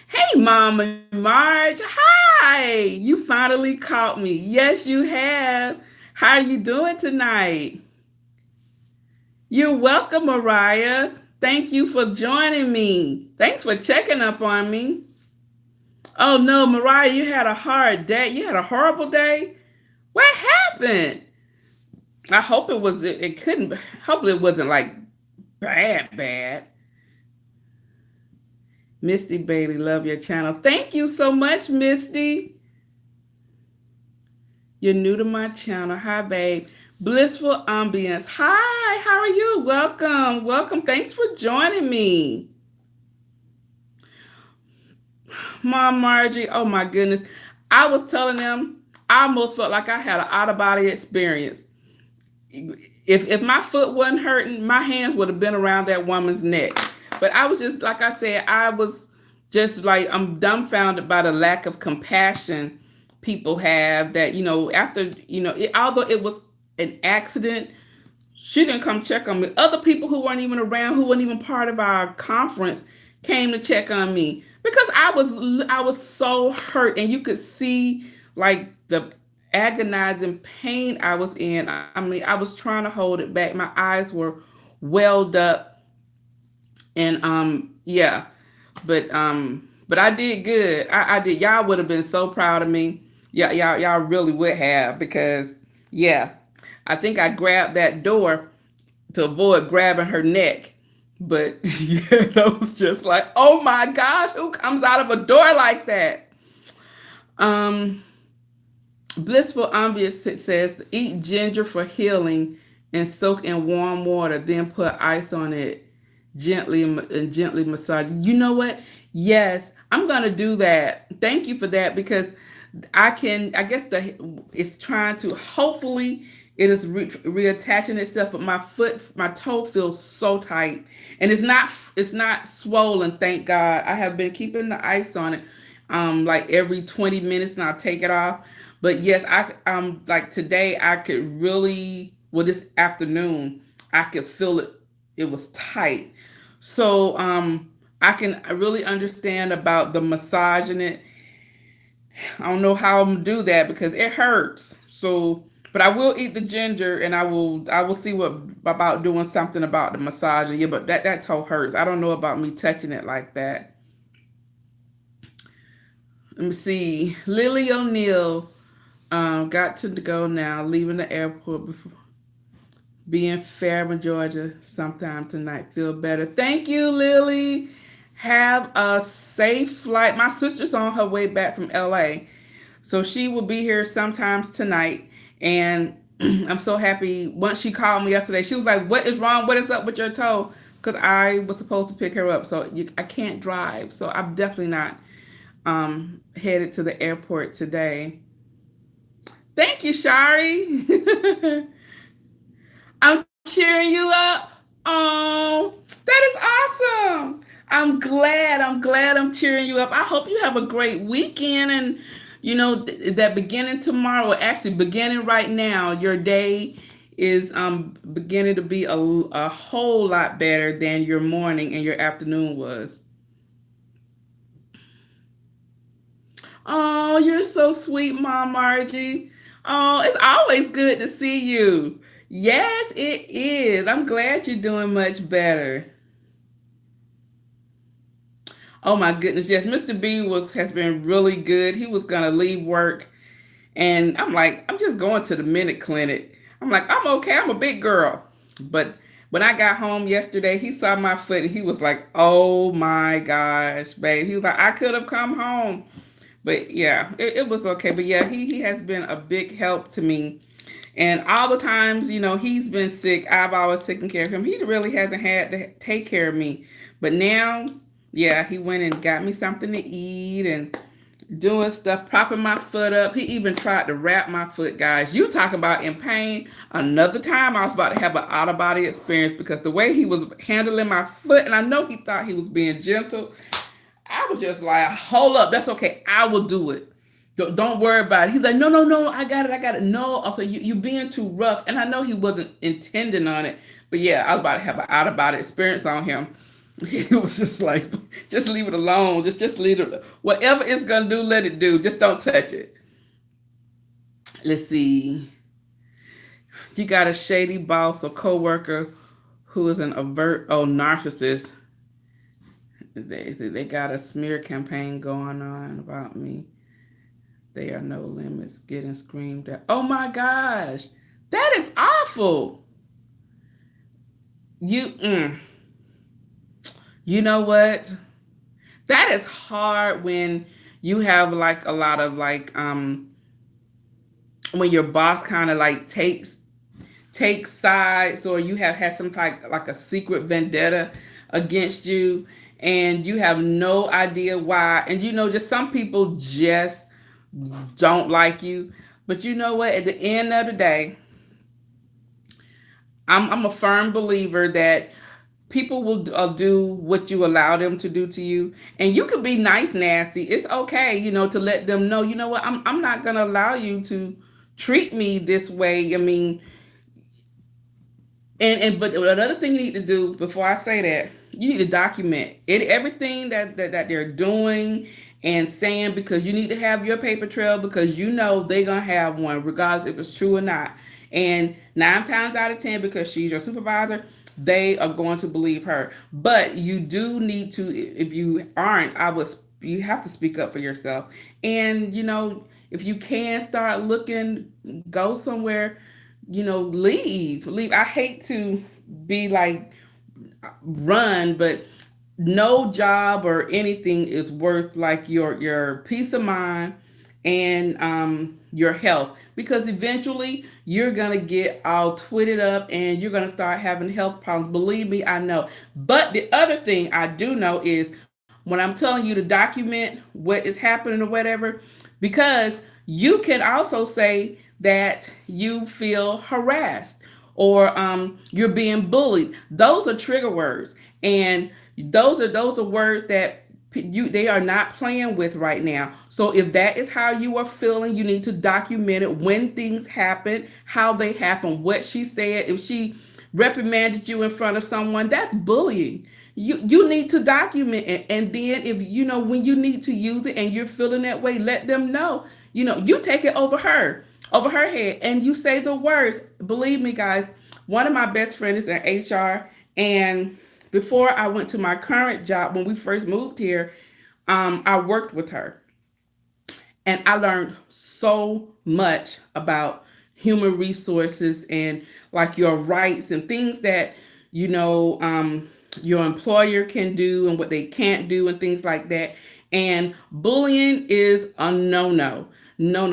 Hey, Mama Marge. Hi. You finally caught me. Yes, you have. How are you doing tonight? You're welcome, Mariah. Thank you for joining me. Thanks for checking up on me. Oh no, Mariah, you had a hard day. You had a horrible day. What happened? I hope it couldn't, hopefully it wasn't like bad. Misty Bailey, love your channel. Thank you so much, Misty. You're new to my channel. Hi, babe. Blissful Ambience. Hi, how are you? Welcome. Thanks for joining me. Mom Margie, oh my goodness. I was telling them I almost felt like I had an out of body experience. If my foot wasn't hurting, my hands would have been around that woman's neck. But I was just like I said, I was just like I'm dumbfounded by the lack of compassion people have that after although it was an accident, she didn't come check on me. Other people who weren't even around, who weren't even part of our conference, came to check on me because I was so hurt, and you could see like the agonizing pain I was in. I mean, I was trying to hold it back. My eyes were welled up, and yeah, but I did good. I did. Y'all would have been so proud of me. Yeah, y'all really would have because yeah, I think I grabbed that door to avoid grabbing her neck. But yeah, that was just like, oh my gosh, who comes out of a door like that? Um, Blissful Ambience says eat ginger for healing and soak in warm water, then put ice on it gently and gently massage. You know what? Yes, I'm gonna do that. Thank you for that because I guess it's trying to hopefully it is reattaching itself, but my toe feels so tight, and it's not swollen. Thank God. I have been keeping the ice on it, like every 20 minutes, and I'll take it off. But yes, like today I could really, well, this afternoon I could feel it. It was tight, so I can really understand about the massaging it. I don't know how I'm gonna do that because it hurts. So, but I will eat the ginger, and I will see what about doing something about the massaging. Yeah, but that toe hurts. I don't know about me touching it like that. Let me see. Lily O'Neill got to go now, leaving the airport before being Fairmont, Georgia sometime tonight. Feel better. Thank you, Lily. Have a safe flight. My sister's on her way back from LA. So she will be here sometimes tonight. And I'm so happy. Once she called me yesterday, she was like, "What is wrong? What is up with your toe?" Because I was supposed to pick her up. So I can't drive. So I'm definitely not headed to the airport today. Thank you, Shari. I'm cheering you up. Oh, that is awesome. I'm glad. I'm glad I'm cheering you up. I hope you have a great weekend, and that beginning tomorrow, actually beginning right now, your day is beginning to be a whole lot better than your morning and your afternoon was. Oh, you're so sweet, Mom Margie. Oh, it's always good to see you. Yes, it is. I'm glad you're doing much better. Oh my goodness, yes, Mr. B has been really good. He was gonna leave work, and I'm like, I'm just going to the minute clinic. I'm like, I'm okay. I'm a big girl. But when I got home yesterday, he saw my foot, and he was like, oh my gosh, babe. He was like, I could have come home. But yeah, it was okay. But yeah, he has been a big help to me. And all the times, he's been sick, I've always taken care of him. He really hasn't had to take care of me. But now, yeah, he went and got me something to eat and doing stuff, propping my foot up. He even tried to wrap my foot, guys. You talking about in pain. Another time I was about to have an out of body experience because the way he was handling my foot, and I know he thought he was being gentle. I was just like, hold up, that's okay. I will do it. Don't worry about it. He's like, no, no, no, I got it, I got it. No, I was like, you being too rough. And I know he wasn't intending on it. But yeah, I was about to have an out of body experience on him. He was just like, just leave it alone. Just leave it. Whatever it's gonna do, let it do. Just don't touch it. Let's see. You got a shady boss or coworker who is an narcissist. They got a smear campaign going on about me. There are no limits. Getting screamed at. Oh my gosh, that is awful. You, you know what? That is hard when you have like a lot of like when your boss kind of like takes sides, or you have had some type like a secret vendetta against you, and you have no idea why. And just some people just don't like you. But you know what? At the end of the day, I'm a firm believer that people will do what you allow them to do to you, and you can be nice nasty. It's okay, to let them know, you know what, I'm not going to allow you to treat me this way. I mean, but another thing you need to do before I say that, you need to document it, everything that they're doing and saying, because you need to have your paper trail, because they're gonna have one regardless if it's true or not. And 9 times out of 10, because she's your supervisor, they are going to believe her. But you do need to, if you aren't, you have to speak up for yourself. And if you can start looking, go somewhere, leave. I hate to be like run, but no job or anything is worth like your peace of mind and your health, because eventually you're gonna get all twitted up and you're gonna start having health problems. Believe me, I know. But the other thing I do know is, when I'm telling you to document what is happening or whatever, because you can also say that you feel harassed, or you're being bullied. Those are trigger words, and those are words that they are not playing with right now. So if that is how you are feeling, you need to document it, when things happen, how they happen, what she said. If she reprimanded you in front of someone, that's bullying. You need to document it, and then if when you need to use it and you're feeling that way, let them know. You take it over her head, and you say the words. Believe me, guys, one of my best friends is in HR, and before I went to my current job, when we first moved here, I worked with her, and I learned so much about human resources and like your rights and things that you know um, your employer can do and what they can't do and things like that. And bullying is a no,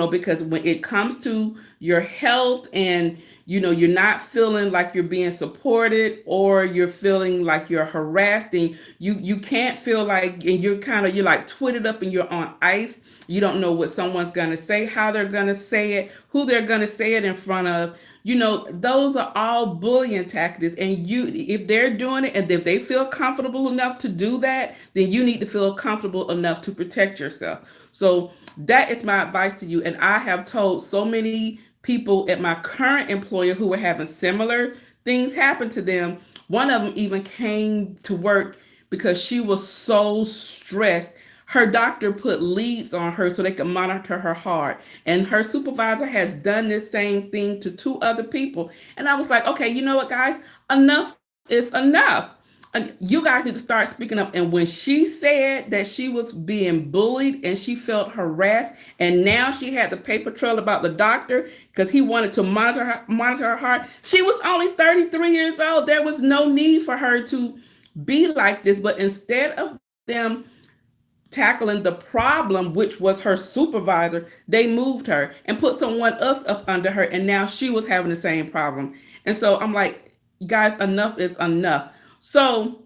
because when it comes to your health, and you're not feeling like you're being supported, or you're feeling like you're harassed, and you can't feel like, and you're like twitted up and you're on ice. You don't know what someone's going to say, how they're going to say it, who they're going to say it in front of. Those are all bullying tactics. And if they're doing it, and if they feel comfortable enough to do that, then you need to feel comfortable enough to protect yourself. So that is my advice to you. And I have told so many people at my current employer who were having similar things happen to them. One of them even came to work because she was so stressed. Her doctor put leads on her so they could monitor her heart. And her supervisor has done this same thing to 2 other people. And I was like, okay, you know what, guys? Enough is enough. You guys need to start speaking up. And when she said that she was being bullied and she felt harassed, and now she had the paper trail about the doctor because he wanted to monitor her heart. She was only 33 years old. There was no need for her to be like this. But instead of them tackling the problem, which was her supervisor, they moved her and put someone else up under her, and now she was having the same problem. And so I'm like, guys, enough is enough. So,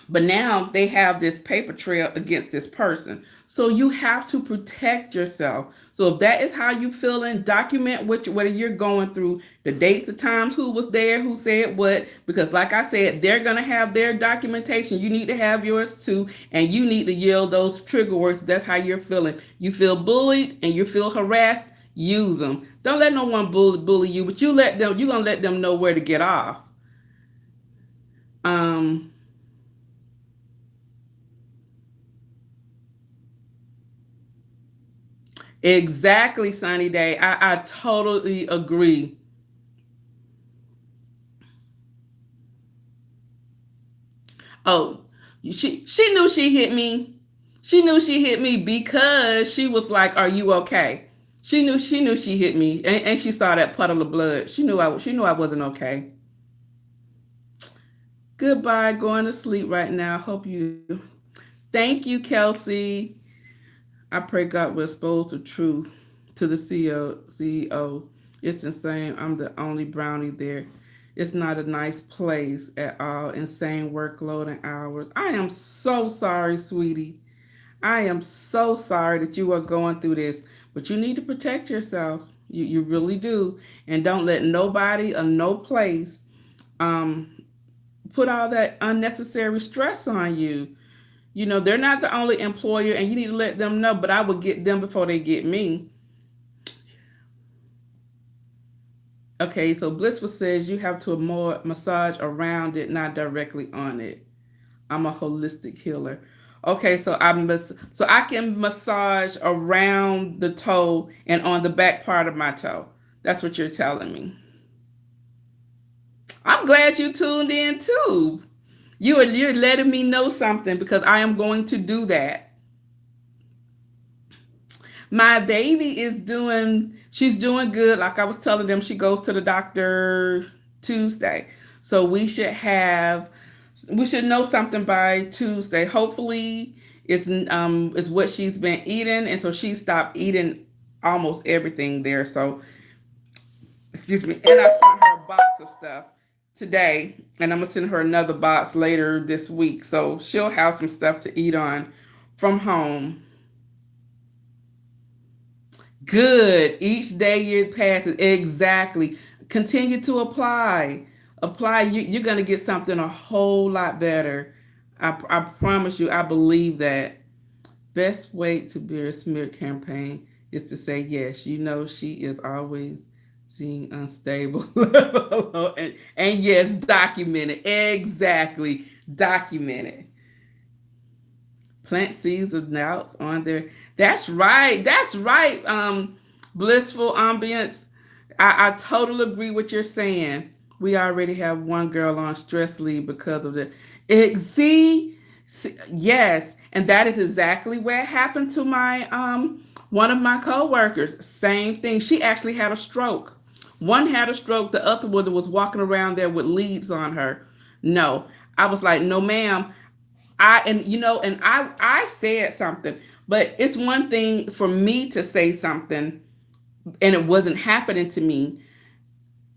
but now they have this paper trail against this person. So you have to protect yourself. So if that is how you feeling, document what you're going through, the dates, the times, who was there, who said what, because like I said, they're going to have their documentation. You need to have yours too, and you need to yield those trigger words. That's how you're feeling. You feel bullied and you feel harassed, use them. Don't let no one bully you, but you're going to let them know where to get off. Um, exactly, Sunny Day. I totally agree. Oh, she knew she hit me. She knew she hit me because she was like, "Are you okay?" She knew she hit me, and she saw that puddle of blood. She knew I wasn't okay. Goodbye. Going to sleep right now. Hope you. Thank you, Kelsey. I pray God will expose the truth to the CEO. It's insane. I'm the only brownie there. It's not a nice place at all. Insane workload and hours. I am so sorry, sweetie. I am so sorry that you are going through this, but you need to protect yourself. You really do. And don't let nobody or no place um, put all that unnecessary stress on you. You know, they're not the only employer, and you need to let them know, but I would get them before they get me. Okay, so Blissful says you have to more massage around it, not directly on it. I'm a holistic healer. Okay, so I can massage around the toe and on the back part of my toe. That's what you're telling me. I'm glad you tuned in too. You're letting me know something because I am going to do that. My baby is she's doing good. Like I was telling them, she goes to the doctor Tuesday. So we should know something by Tuesday. Hopefully it's what she's been eating, and so she stopped eating almost everything there. So excuse me. And I sent her a box of stuff today, and I'm gonna send her another box later this week. So she'll have some stuff to eat on from home. Good. Each day you passes. Exactly. Continue to apply. Apply. You're going to get something a whole lot better. I promise you, I believe that. Best way to bear a smear campaign is to say yes. You know, she is always seeing unstable. And yes, document it. Exactly. Document it. Plant seeds of doubts on there. That's right. That's right. Blissful ambience. I totally agree with you're saying. We already have one girl on stress leave because of the see, yes, and that is exactly what happened to my one of my coworkers. Same thing. She actually had a stroke. One had a stroke. The other one was walking around there with leads on her. No, I was like, no, ma'am. I said something, but it's one thing for me to say something and it wasn't happening to me.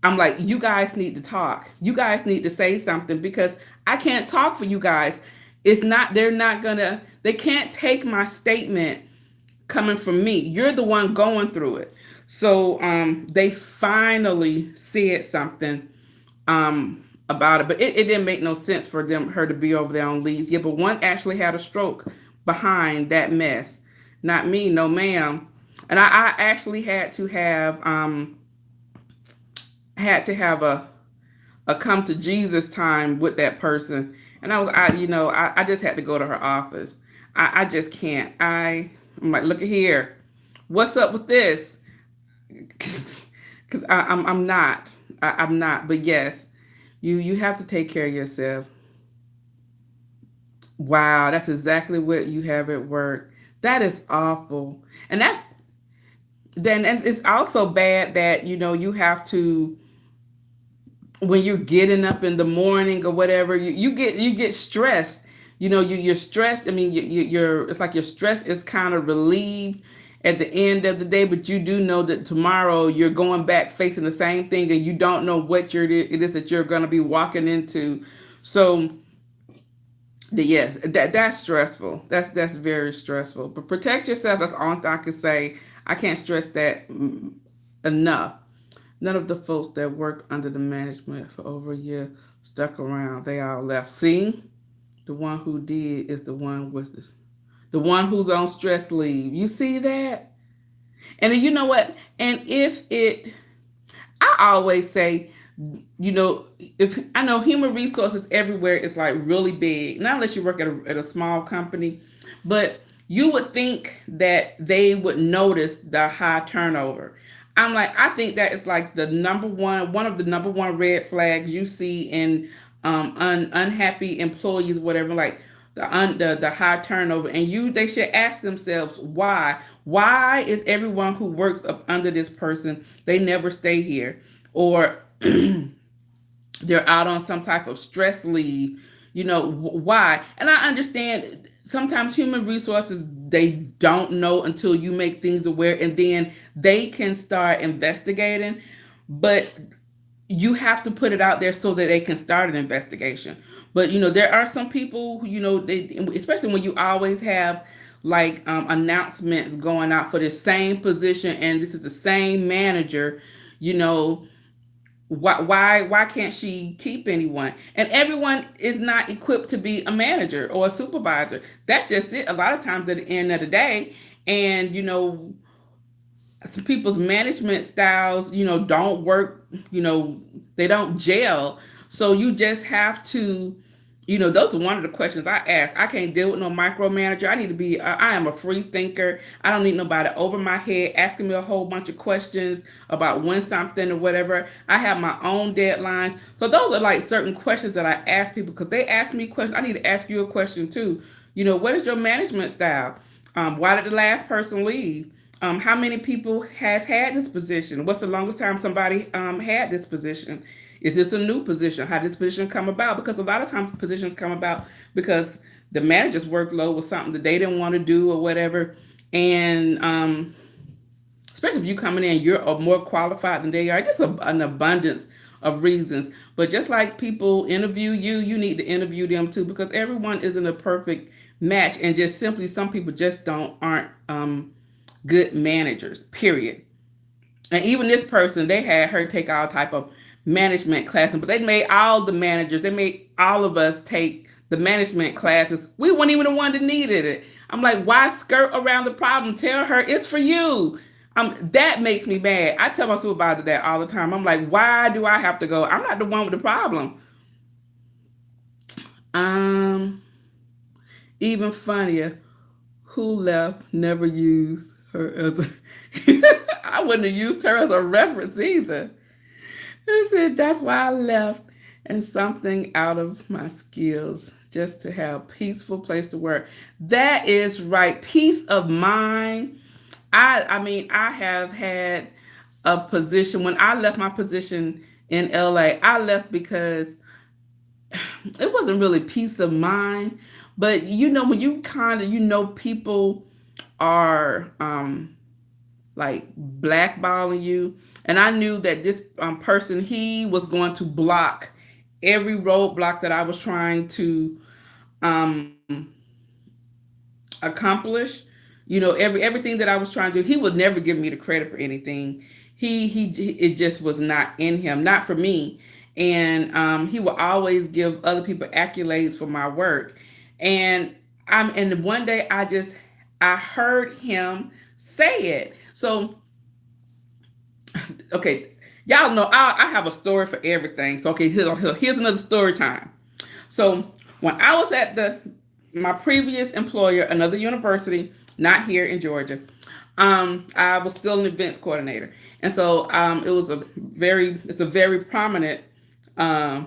I'm like, you guys need to talk. You guys need to say something because I can't talk for you guys. They're not gonna, they can't take my statement coming from me. You're the one going through it. So they finally said something about it, but it didn't make no sense for her to be over there on leaves. Yeah, but one actually had a stroke behind that mess. Not me, no ma'am. And I actually had to have a come to Jesus time with that person. And I just had to go to her office. I just can't. I'm like, look at here. What's up with this? Because I'm not. I'm not. But yes, you have to take care of yourself. Wow, that's exactly what you have at work. That is awful. And it's also bad that you have to, when you're getting up in the morning or whatever, you get stressed. You're stressed. I mean, you're it's like your stress is kind of relieved at the end of the day, but you do know that tomorrow you're going back facing the same thing, and you don't know what it is that you're going to be walking into. So yes, that's stressful. That's very stressful. But protect yourself. That's all I can say. I can't stress that enough. None of the folks that worked under the management for over a year stuck around. They all left. See, the one who did is the one with the one who's on stress leave. You see that? And then you know what? And I always say, if I know human resources everywhere is like really big, not unless you work at a small company, but you would think that they would notice the high turnover. I'm like, I think that is like one of the number one red flags you see in unhappy employees, whatever, like the high turnover. And they should ask themselves why. Why is everyone who works up under this person, they never stay here? Or they're out on some type of stress leave. Why? And I understand sometimes human resources, they don't know until you make things aware, and then they can start investigating. But you have to put it out there so that they can start an investigation. But there are some people who, especially when you always have like announcements going out for the same position, and this is the same manager, you know, why can't she keep anyone? And everyone is not equipped to be a manager or a supervisor. That's just it. A lot of times at the end of the day, and some people's management styles, don't work, they don't gel. So you just have to, those are one of the questions I ask. I can't deal with no micromanager. I need to be, I am a free thinker. I don't need nobody over my head asking me a whole bunch of questions about when something or whatever. I have my own deadlines. So those are like certain questions that I ask people, because they ask me questions. I need to ask you a question too. What is your management style? Why did the last person leave? How many people has had this position? What's the longest time somebody had this position? Is this a new position? How did this position come about? Because a lot of times positions come about because the manager's workload was something that they didn't want to do or whatever. And especially if you coming in, you're more qualified than they are. Just an abundance of reasons. But just like people interview you, you need to interview them too, because everyone isn't a perfect match. And just simply, some people just aren't good managers, period. And even this person, they had her take all type of management classes, but they made all the managers, they made all of us take the management classes. We weren't even the one that needed it. I'm like, why skirt around the problem? Tell her it's for you. That makes me mad. I tell my supervisor that all the time. I'm like, why do I have to go? I'm not the one with the problem. Um, Even funnier, who left never used her as a I wouldn't have used her as a reference either. I said, that's why I left, and something out of my skills just to have a peaceful place to work. That is right. Peace of mind. I mean, I have had a position when I left my position in LA. I left because it wasn't really peace of mind, but when you kind of people are like blackballing you. And I knew that this person, he was going to block every roadblock that I was trying to um, accomplish. Everything that I was trying to do, he would never give me the credit for anything. He it just was not in him, not for me. And he would always give other people accolades for my work. And one day I heard him say it. So okay, y'all know I have a story for everything. So okay, here's another story time. So when I was at my previous employer, another university, not here in Georgia, I was still an events coordinator, and so it's a very prominent. Hi,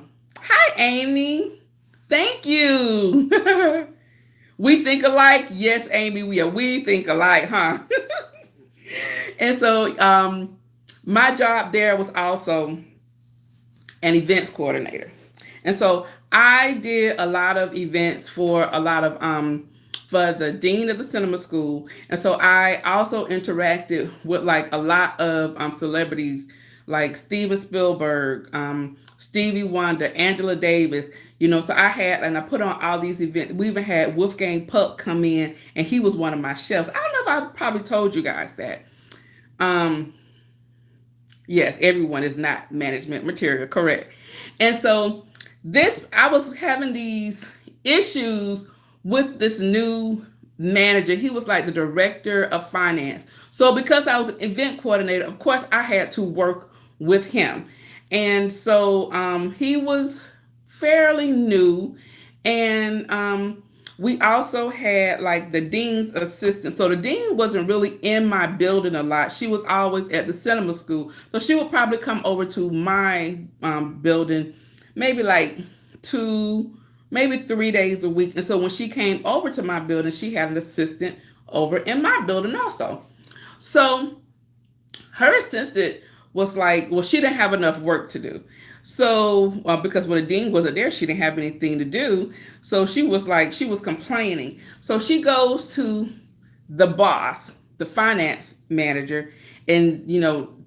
Amy. Thank you. We think alike. Yes, Amy. We think alike, huh? And so my job there was also an events coordinator. And so I did a lot of events for for the dean of the cinema school. And so I also interacted with like a lot of celebrities like Steven Spielberg, Stevie Wonder, Angela Davis. So I put on all these events. We even had Wolfgang Puck come in, and he was one of my chefs. I don't know if I probably told you guys that. Um, yes, everyone is not management material, correct. And so I was having these issues with this new manager. He was like the director of finance. So because I was an event coordinator, of course I had to work with him. And so he was fairly new. And we also had like the dean's assistant. So the dean wasn't really in my building a lot. She was always at the cinema school. So she would probably come over to my building maybe like 3 days a week. And so when she came over to my building, she had an assistant over in my building also. So her assistant was like, well, she didn't have enough work to do. So because when the dean wasn't there, she didn't have anything to do. So she was complaining. So she goes to the boss, the finance manager, and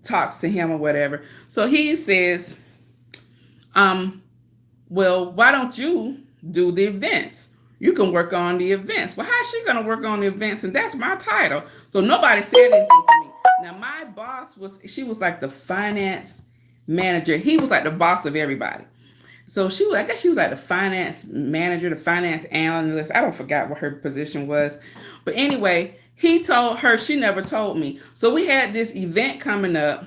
talks to him or whatever. So he says, Um, well, why don't you do the events? You can work on the events. Well, how's she gonna work on the events? And that's my title. So nobody said anything to me. Now my boss she was like the finance manager. He was like the boss of everybody. So I guess she was like the finance manager, the finance analyst. I don't forget what her position was. But anyway, he told her, she never told me. So we had this event coming up.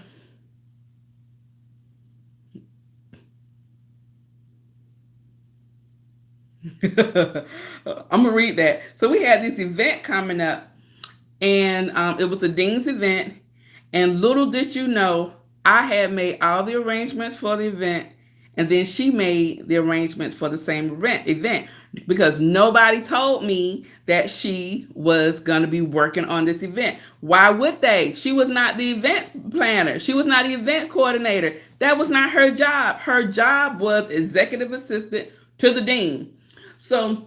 I'm gonna read that. So we had this event coming up, and it was a Dean's event. And little did you know, I had made all the arrangements for the event, and then she made the arrangements for the same event because nobody told me that she was going to be working on this event. Why would they? She was not the event planner. She was not the event coordinator. That was not her job. Her job was executive assistant to the dean. So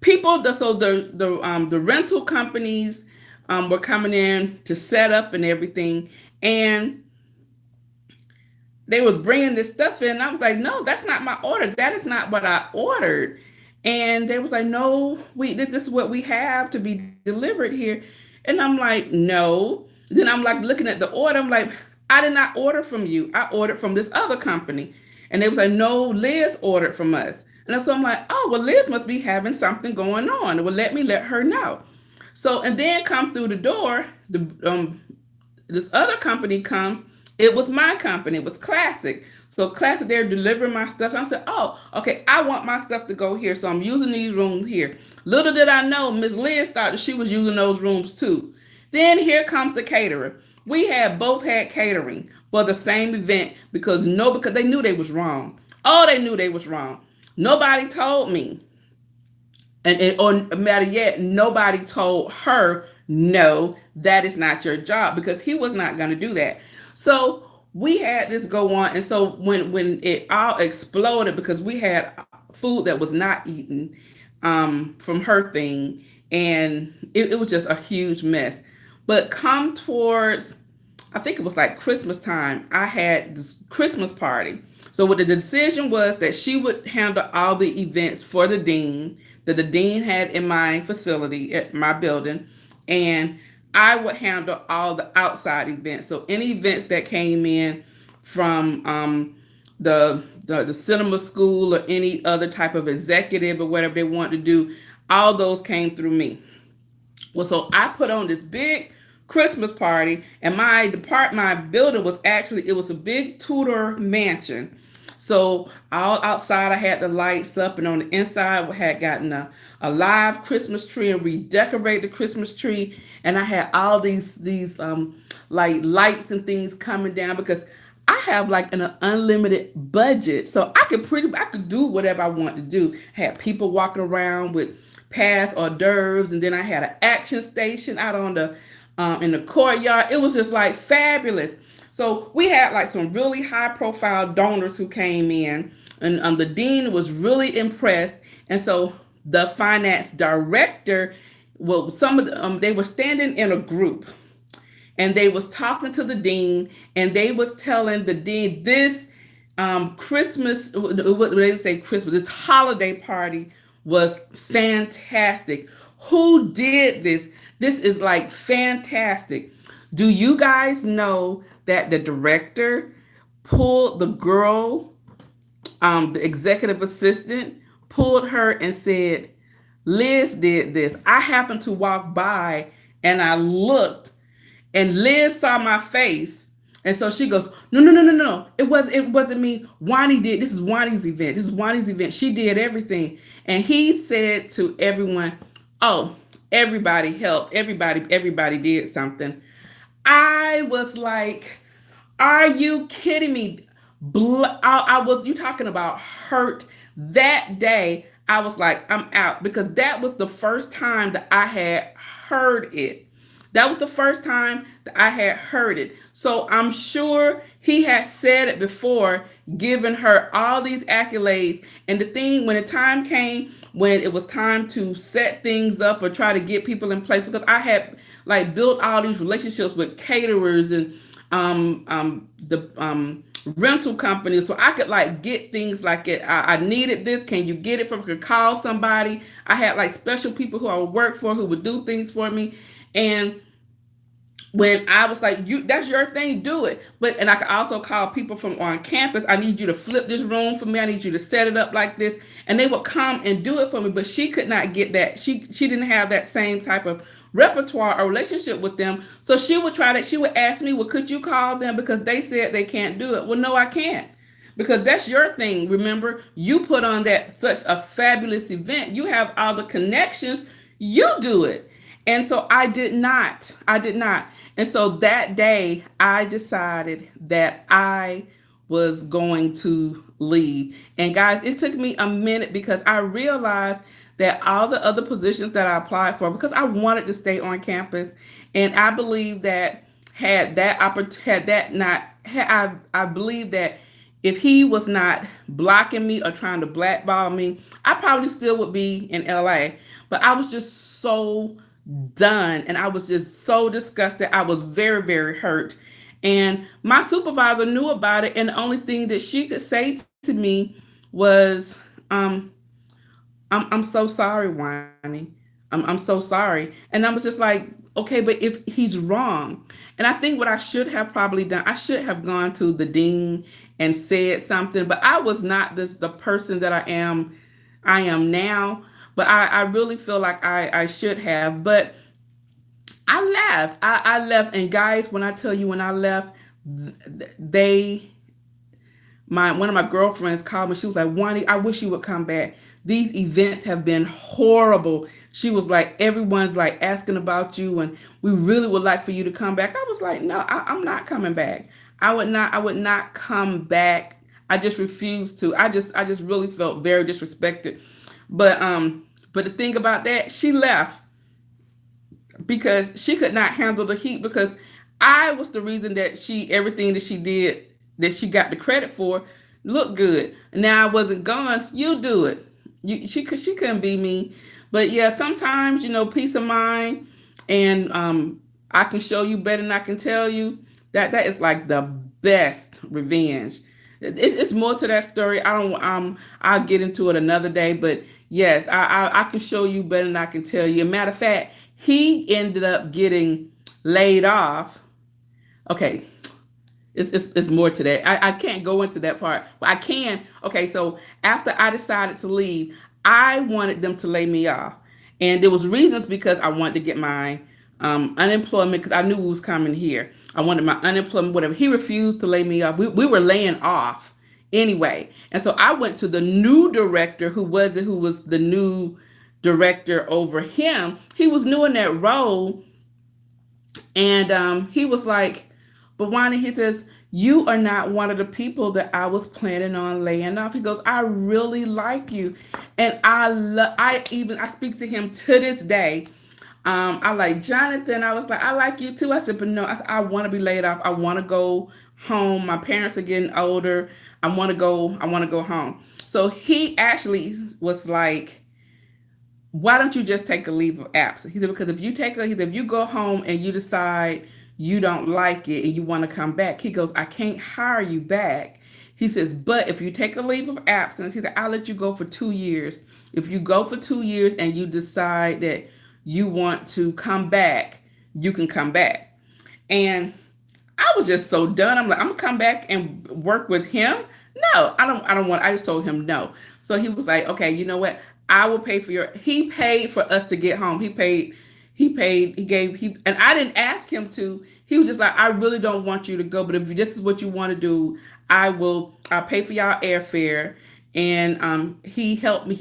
the rental companies were coming in to set up and everything, and they was bringing this stuff in. And I was like, no, that's not my order. That is not what I ordered. And they was like, no, this is what we have to be delivered here. And I'm like, no. Then I'm like looking at the order. I'm like, I did not order from you. I ordered from this other company. And they was like, no, Liz ordered from us. And so I'm like, oh, well, Liz must be having something going on. Well, let me let her know. So, and then come through the door, this other company comes. It was my company. It was Classic. So Classic, they're delivering my stuff. And I said, oh, okay, I want my stuff to go here. So I'm using these rooms here. Little did I know, Miss Liz thought that she was using those rooms too. Then here comes the caterer. We had both had catering for the same event because they knew they was wrong. Oh, they knew they was wrong. Nobody told me. Or matter yet, nobody told her, no, that is not your job, because he was not going to do that. So we had this go on. And so when it all exploded, because we had food that was not eaten from her thing, and it was just a huge mess. But come towards, I think it was like Christmas time, I had this Christmas party. So what the decision was that she would handle all the events for the dean that the dean had in my facility, at my building, and I would handle all the outside events. So any events that came in from the cinema school or any other type of executive or whatever they wanted to do, all those came through me. Well, so I put on this big Christmas party, and my building was actually, it was a big Tudor mansion. So all outside I had the lights up, and on the inside we had gotten a live Christmas tree and redecorated the Christmas tree. And I had all these like lights and things coming down because I have like an unlimited budget. So I could do whatever I want to do. I had people walking around with past hors d'oeuvres, and then I had an action station out on the in the courtyard. It was just like fabulous. So we had like some really high profile donors who came in, and the dean was really impressed. And so the finance director, well, some of they were standing in a group, and they was talking to the dean, and they was telling the dean this Christmas, what they say Christmas, this holiday party was fantastic. Who did this? This is like fantastic. Do you guys know that the director pulled the girl, the executive assistant, pulled her and said, Liz did this. I happened to walk by and I looked, and Liz saw my face. And so she goes, no, no, no, no, no. It wasn't me. Juani did. This is Juani's event. This is Juani's event. She did everything. And he said to everyone, oh, everybody helped. Everybody did something. I was like, are you kidding me? You talking about hurt. That day, I was like, I'm out, because that was the first time that I had heard it. That was the first time that I had heard it. So I'm sure he had said it before, giving her all these accolades. And the thing, when the time came, when it was time to set things up or try to get people in place, because I had like built all these relationships with caterers and the rental company, so I could like get things like it. I needed this. Can you get it from? I could call somebody. I had like special people who I would work for who would do things for me, and when I was like, "You, that's your thing, do it." But and I could also call people from on campus. I need you to flip this room for me. I need you to set it up like this, and they would come and do it for me. But she could not get that. She didn't have that same type of repertoire or relationship with them. So she would try that. She would ask me, "Well, could you call them because they said they can't do it?" Well, no, I can't. Because that's your thing. Remember, you put on that such a fabulous event. You have all the connections. You do it. And so I did not. I did not. And so that day, I decided that I was going to leave. And guys, it took me a minute because I realized that all the other positions that I applied for, because I wanted to stay on campus, and I believe that had that not, I believe that if he was not blocking me or trying to blackball me, I probably still would be in LA. But I was just so done, and I was just so disgusted. I was very, very hurt. And my supervisor knew about it, and the only thing that she could say to me was, um, I'm so sorry, Juani. I'm so sorry. And I was just like, okay, but if he's wrong. And I think what I should have probably done, I should have gone to the dean and said something, but I was not the person that I am now. But I really feel like I should have. But I left. I left. And guys, when I tell you when I left, they my one of my girlfriends called me. She was like, "Wani, I wish you would come back. These events have been horrible." She was like, "Everyone's like asking about you, and we really would like for you to come back." I was like, "No, I'm not coming back. I would not. I would not come back. I just refused to. I just really felt very disrespected." But but the thing about that, she left because she could not handle the heat, because I was the reason that she everything that she did, that she got the credit for, looked good. Now I wasn't gone. You do it. She couldn't be me. But yeah, sometimes peace of mind, and I can show you better than I can tell you. That is like the best revenge. It's more to that story. I don't. I'll get into it another day. But yes, I can show you better than I can tell you. Matter of fact, he ended up getting laid off. Okay, it's more to that. I can't go into that part, but I can. Okay, so after I decided to leave, I wanted them to lay me off, and there was reasons, because I wanted to get my unemployment, because I knew it was coming here. I wanted my unemployment, whatever. He refused to lay me off. We were laying off anyway, and so I went to the new director, who was the new director over him. He was new in that role, and he was like, "But Wani," he says, "you are not one of the people that I was planning on laying off." He goes, "I really like you." And I speak to him to this day. I like Jonathan. I was like, "I like you too." I said, "But no, I want to be laid off. I want to go home. My parents are getting older. I want to go home." So he actually was like, "Why don't you just take a leave of absence?" He said, "Because if you go home and you decide you don't like it and you want to come back," he goes, "I can't hire you back." He says, "But if you take a leave of absence," he said, "I'll let you go for 2 years. If you go for 2 years and you decide that you want to come back, you can come back." And I was just so done. I'm like, "I'm gonna come back and work with him? No, I don't want." I just told him no. So he was like, "Okay, you know what? I will pay for your." He paid for us to get home. And I didn't ask him to. He was just like, "I really don't want you to go, but if this is what you want to do, I'll pay for y'all airfare." And he helped me.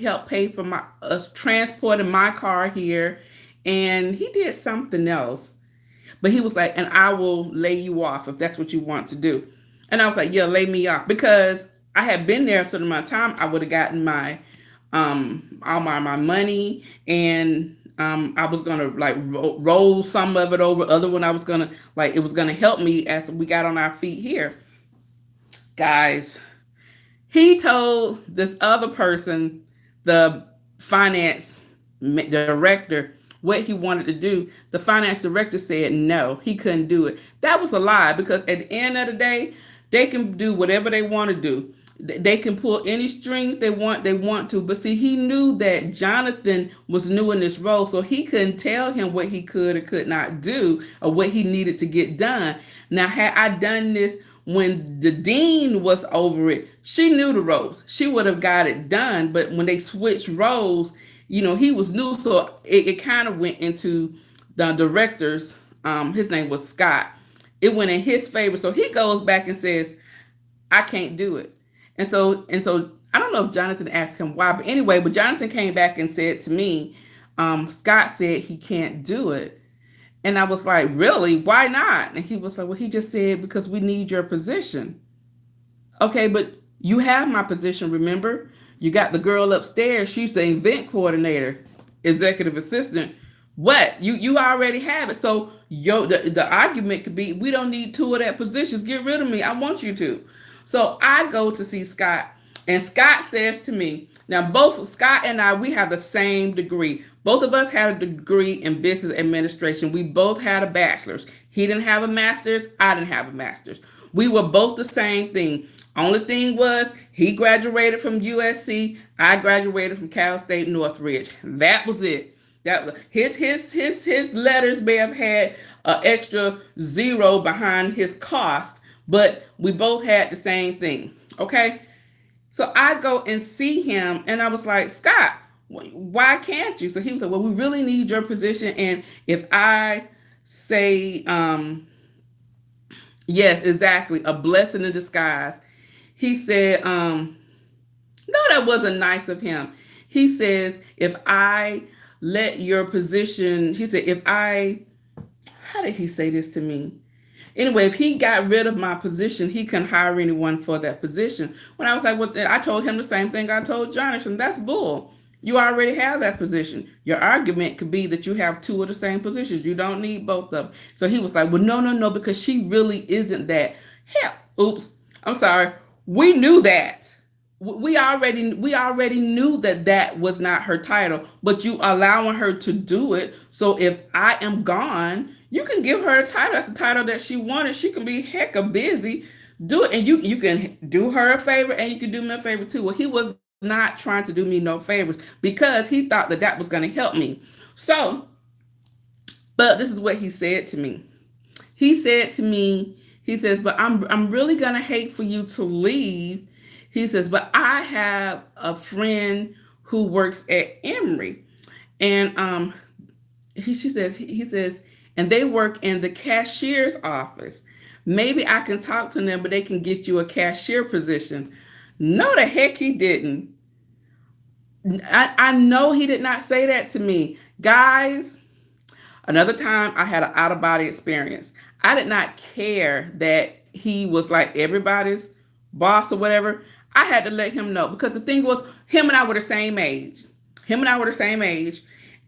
Helped pay for my us transporting my car here, and he did something else. But he was like, "And I will lay you off if that's what you want to do." And I was like, "Yeah, lay me off." Because I had been there a certain amount of time, I would have gotten my all my money, and I was gonna like roll some of it over. Other one I was gonna like it was gonna help me as we got on our feet here. Guys, he told this other person, the finance director, what he wanted to do, the finance director said no, he couldn't do it. That was a lie, because at the end of the day, they can do whatever they want to do. They can pull any strings they want to. But see, he knew that Jonathan was new in this role, so he couldn't tell him what he could or could not do, or what he needed to get done. Now, had I done this when the dean was over it, she knew the roles. She would have got it done. But when they switched roles, he was new, so it kind of went into the director's. His name was Scott. It went in his favor, so he goes back and says, "I can't do it." And so I don't know if Jonathan asked him why, but anyway, but Jonathan came back and said to me, Scott said he can't do it. And I was like, really? Why not? And he was like, well, he just said, because we need your position. Okay, but you have my position, remember? You got the girl upstairs. She's the event coordinator, executive assistant. What? You already have it. So the argument could be, we don't need two of that positions. Get rid of me. I want you to. So I go to see Scott, and Scott says to me, now both Scott and I, we have the same degree. Both of us had a degree in business administration. We both had a bachelor's. He didn't have a master's. I didn't have a master's. We were both the same thing. Only thing was, he graduated from USC. I graduated from Cal State Northridge. That was it. That his letters may have had an extra zero behind his cost, but we both had the same thing. Okay. So I go and see him, and I was like, Scott, why can't you? So he was like, well, we really need your position. And if I say, yes, exactly, a blessing in disguise. He said, no, that wasn't nice of him. He says, if I let your position, he said, how did he say this to me? Anyway, if he got rid of my position, he couldn't hire anyone for that position. When I was like, well, I told him the same thing I told Jonathan. That's bull. You already have that position. Your argument could be that you have two of the same positions. You don't need both of them. So he was like, well, no, because she really isn't that. Hell, oops, I'm sorry. We knew that. We already knew that was not her title, but you allowing her to do it. So if I am gone, you can give her a title. That's the title that she wanted. She can be hecka busy. Do it, and you can do her a favor, and you can do me a favor too. Well, he was not trying to do me no favors, because he thought that was going to help me. So, but this is what he said to me. He said to me, he says, but I'm really going to hate for you to leave. He says, but I have a friend who works at Emory, and he says, and they work in the cashier's office. Maybe I can talk to them, but they can get you a cashier position. No, the heck he didn't. I know he did not say that to me. Guys, another time I had an out-of-body experience. I did not care that he was like everybody's boss or whatever. I had to let him know, because the thing was, him and I were the same age.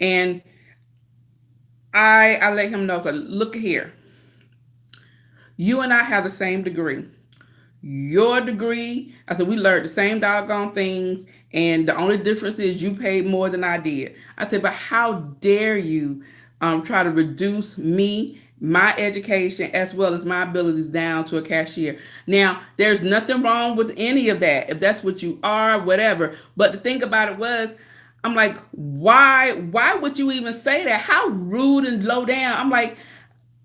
And I let him know, look here. You and I have the same degree. Your degree, I said, we learned the same doggone things, and the only difference is you paid more than I did. I said, but how dare you try to reduce me, my education, as well as my abilities down to a cashier? Now, there's nothing wrong with any of that, if that's what you are, whatever. But the thing about it was, I'm like, why would you even say that? How rude and low down.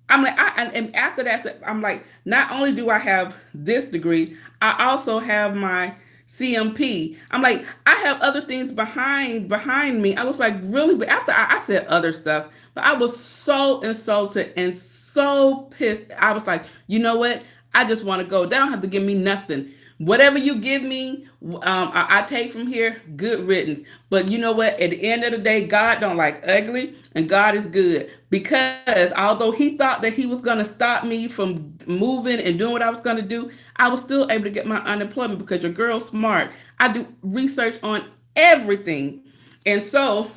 And after that, I'm like, not only do I have this degree, I also have my CMP. I'm like, I have other things behind me. I was like, really? But after I said other stuff, but I was so insulted and so pissed. I was like, you know what? I just want to go. They don't have to give me nothing. Whatever you give me, I take from here, good riddance. But you know what? At the end of the day, God don't like ugly, and God is good. Because although he thought that he was going to stop me from moving and doing what I was going to do, I was still able to get my unemployment, because your girl's smart. I do research on everything. And so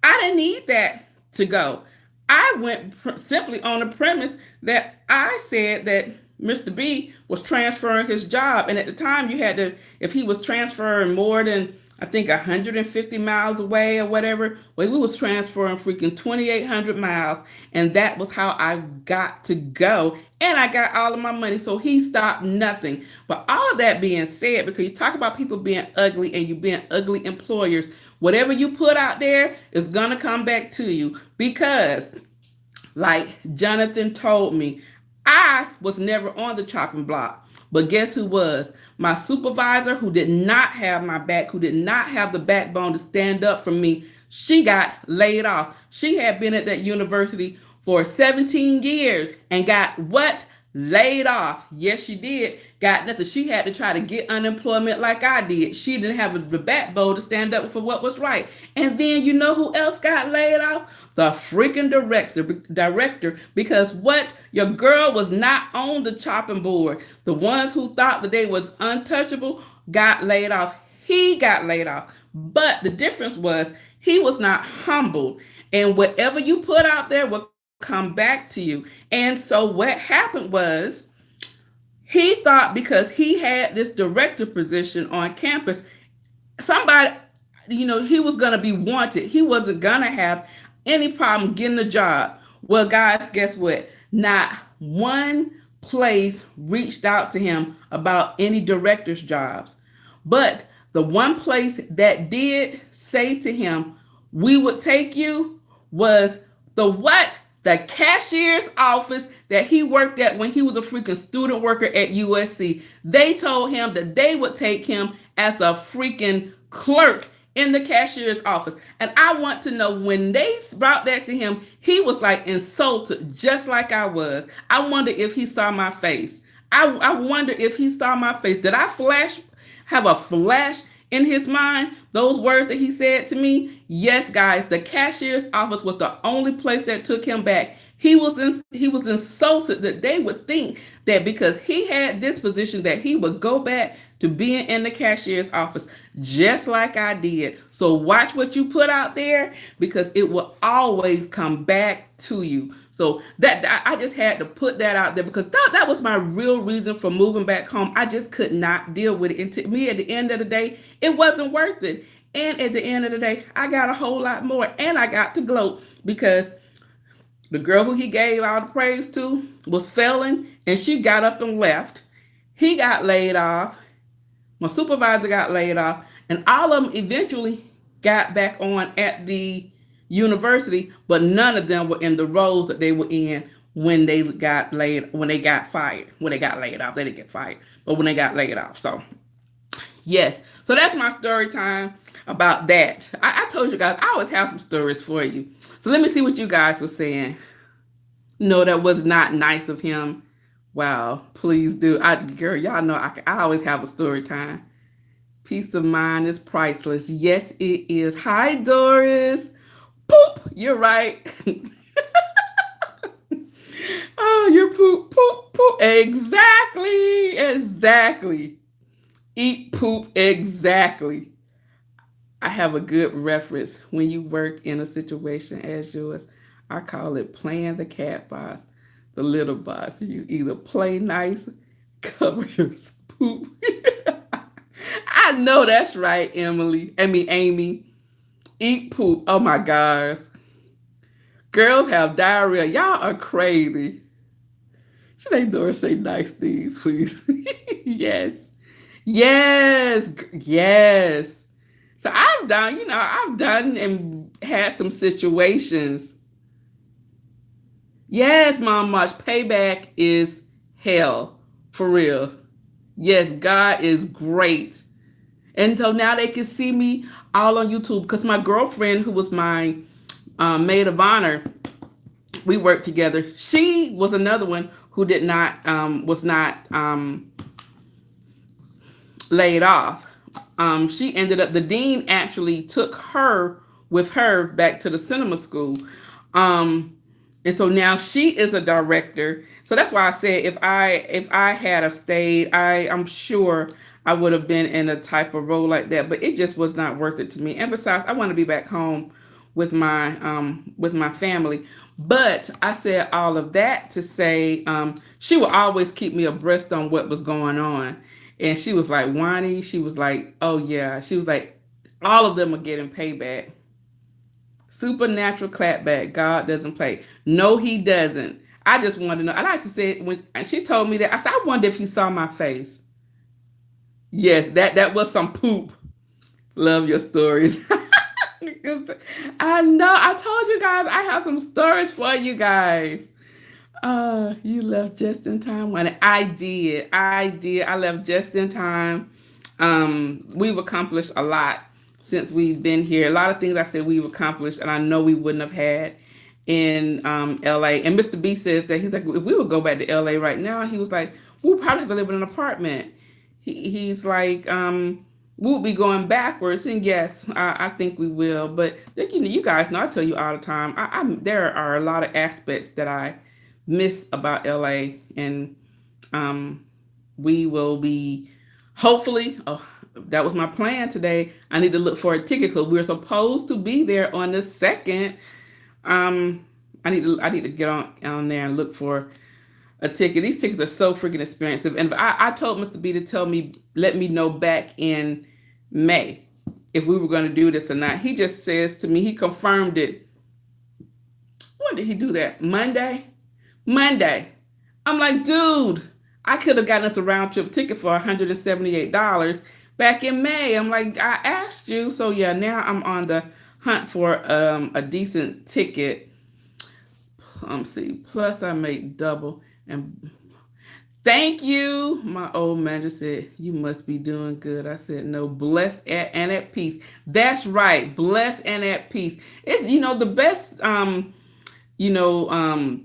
I didn't need that to go. I went simply on the premise that I said that Mr. B was transferring his job. And at the time, you had to, if he was transferring more than I think 150 miles away or whatever. Well, we was transferring freaking 2,800 miles, and that was how I got to go. And I got all of my money, so he stopped nothing. But all of that being said, because you talk about people being ugly and you being ugly employers, whatever you put out there is gonna come back to you. Because, like Jonathan told me, I was never on the chopping block. But guess who was? My supervisor, who did not have my back, who did not have the backbone to stand up for me, she got laid off. She had been at that university for 17 years and got what? Laid off. Yes, she did. Got nothing. She had to try to get unemployment like I did. She didn't have the backbone to stand up for what was right. And then you know who else got laid off? The freaking director, because what? Your girl was not on the chopping board. The ones who thought that they was untouchable got laid off. He got laid off. But the difference was he was not humbled. And whatever you put out there will come back to you. And so what happened was he thought because he had this director position on campus, somebody, he was going to be wanted. He wasn't going to have any problem getting a job. Well, guys, guess what? Not one place reached out to him about any director's jobs. But the one place that did say to him, we would take you, was the what? The cashier's office that he worked at when he was a freaking student worker at USC. They told him that they would take him as a freaking clerk in the cashier's office. And I want to know, when they brought that to him, he was like insulted, just like I was. I wonder if he saw my face. I wonder if he saw my face. Did I have a flash in his mind, those words that he said to me? Yes, guys, the cashier's office was the only place that took him back. He was insulted that they would think that because he had this position that he would go back to being in the cashier's office, just like I did. So watch what you put out there, because it will always come back to you. So that I just had to put that out there, because that was my real reason for moving back home. I just could not deal with it. And to me, at the end of the day, it wasn't worth it. And at the end of the day, I got a whole lot more, and I got to gloat, because the girl who he gave all the praise to was failing, and she got up and left. He got laid off. My supervisor got laid off, and all of them eventually got back on at the university, but none of them were in the roles that they were in when they got laid off. When they got laid off, they didn't get fired, but when they got laid off. So yes, so that's my story time about that. I told you guys I always have some stories for you. So let me see what you guys were saying. No, that was not nice of him. Wow, please do. Girl, y'all know I always have a story time. Peace of mind is priceless. Yes, it is. Hi, Doris. Poop, you're right. Oh, you're poop, poop, poop. Exactly. Eat poop, exactly. I have a good reference. When you work in a situation as yours, I call it playing the cat boss, the little boss. You either play nice, cover your poop. I know that's right, Amy. Eat poop. Oh my gosh. Girls have diarrhea. Y'all are crazy. Should I Doris say nice things, please? Yes. So I've done and had some situations. Yes, Mom March, payback is hell. For real. Yes, God is great. And so now they can see me all on YouTube, because my girlfriend, who was my maid of honor, we worked together. She was another one who was not laid off. She ended up, the dean actually took her with her back to the cinema school. And so now she is a director. So that's why I said if I had have stayed, I'm sure I would have been in a type of role like that. But it just was not worth it to me. And besides, I want to be back home with my family. But I said all of that to say she would always keep me abreast on what was going on. And she was like, Juani, she was like, oh yeah. She was like, All of them are getting payback. Supernatural clapback. God doesn't play. No, he doesn't. I just wanted to know. And I just said when and she told me that, I said, I wonder if he saw my face. Yes, that was some poop. Love your stories. I know. I told you guys I have some stories for you guys. You left just in time. When I did. I did. I left just in time. We've accomplished a lot since we've been here. A lot of things I said we've accomplished, and I know we wouldn't have had in LA. And Mr. B says that he's like, if we would go back to LA right now, he was like, we'll probably have to live in an apartment. He's like, we'll be going backwards. And yes, I think we will. But you guys know, I tell you all the time, there are a lot of aspects that I miss about LA, and um, we will be hopefully. Oh, that was my plan today. I need to look for a ticket because we're supposed to be there on the 2nd. Um, I need to get on there and look for a ticket. These tickets are so freaking expensive. And I told Mr. B to let me know back in May if we were going to do this or not. He just says to me, he confirmed it. When did he do that? Monday. I'm like, dude, I could have gotten us a round trip ticket for $178 back in May. I'm like, I asked you. So yeah, now I'm on the hunt for a decent ticket. See, plus I make double. And thank you. My old man just said, you must be doing good. I said, no, blessed and at peace. That's right. Blessed and at peace. It's, the best, you know,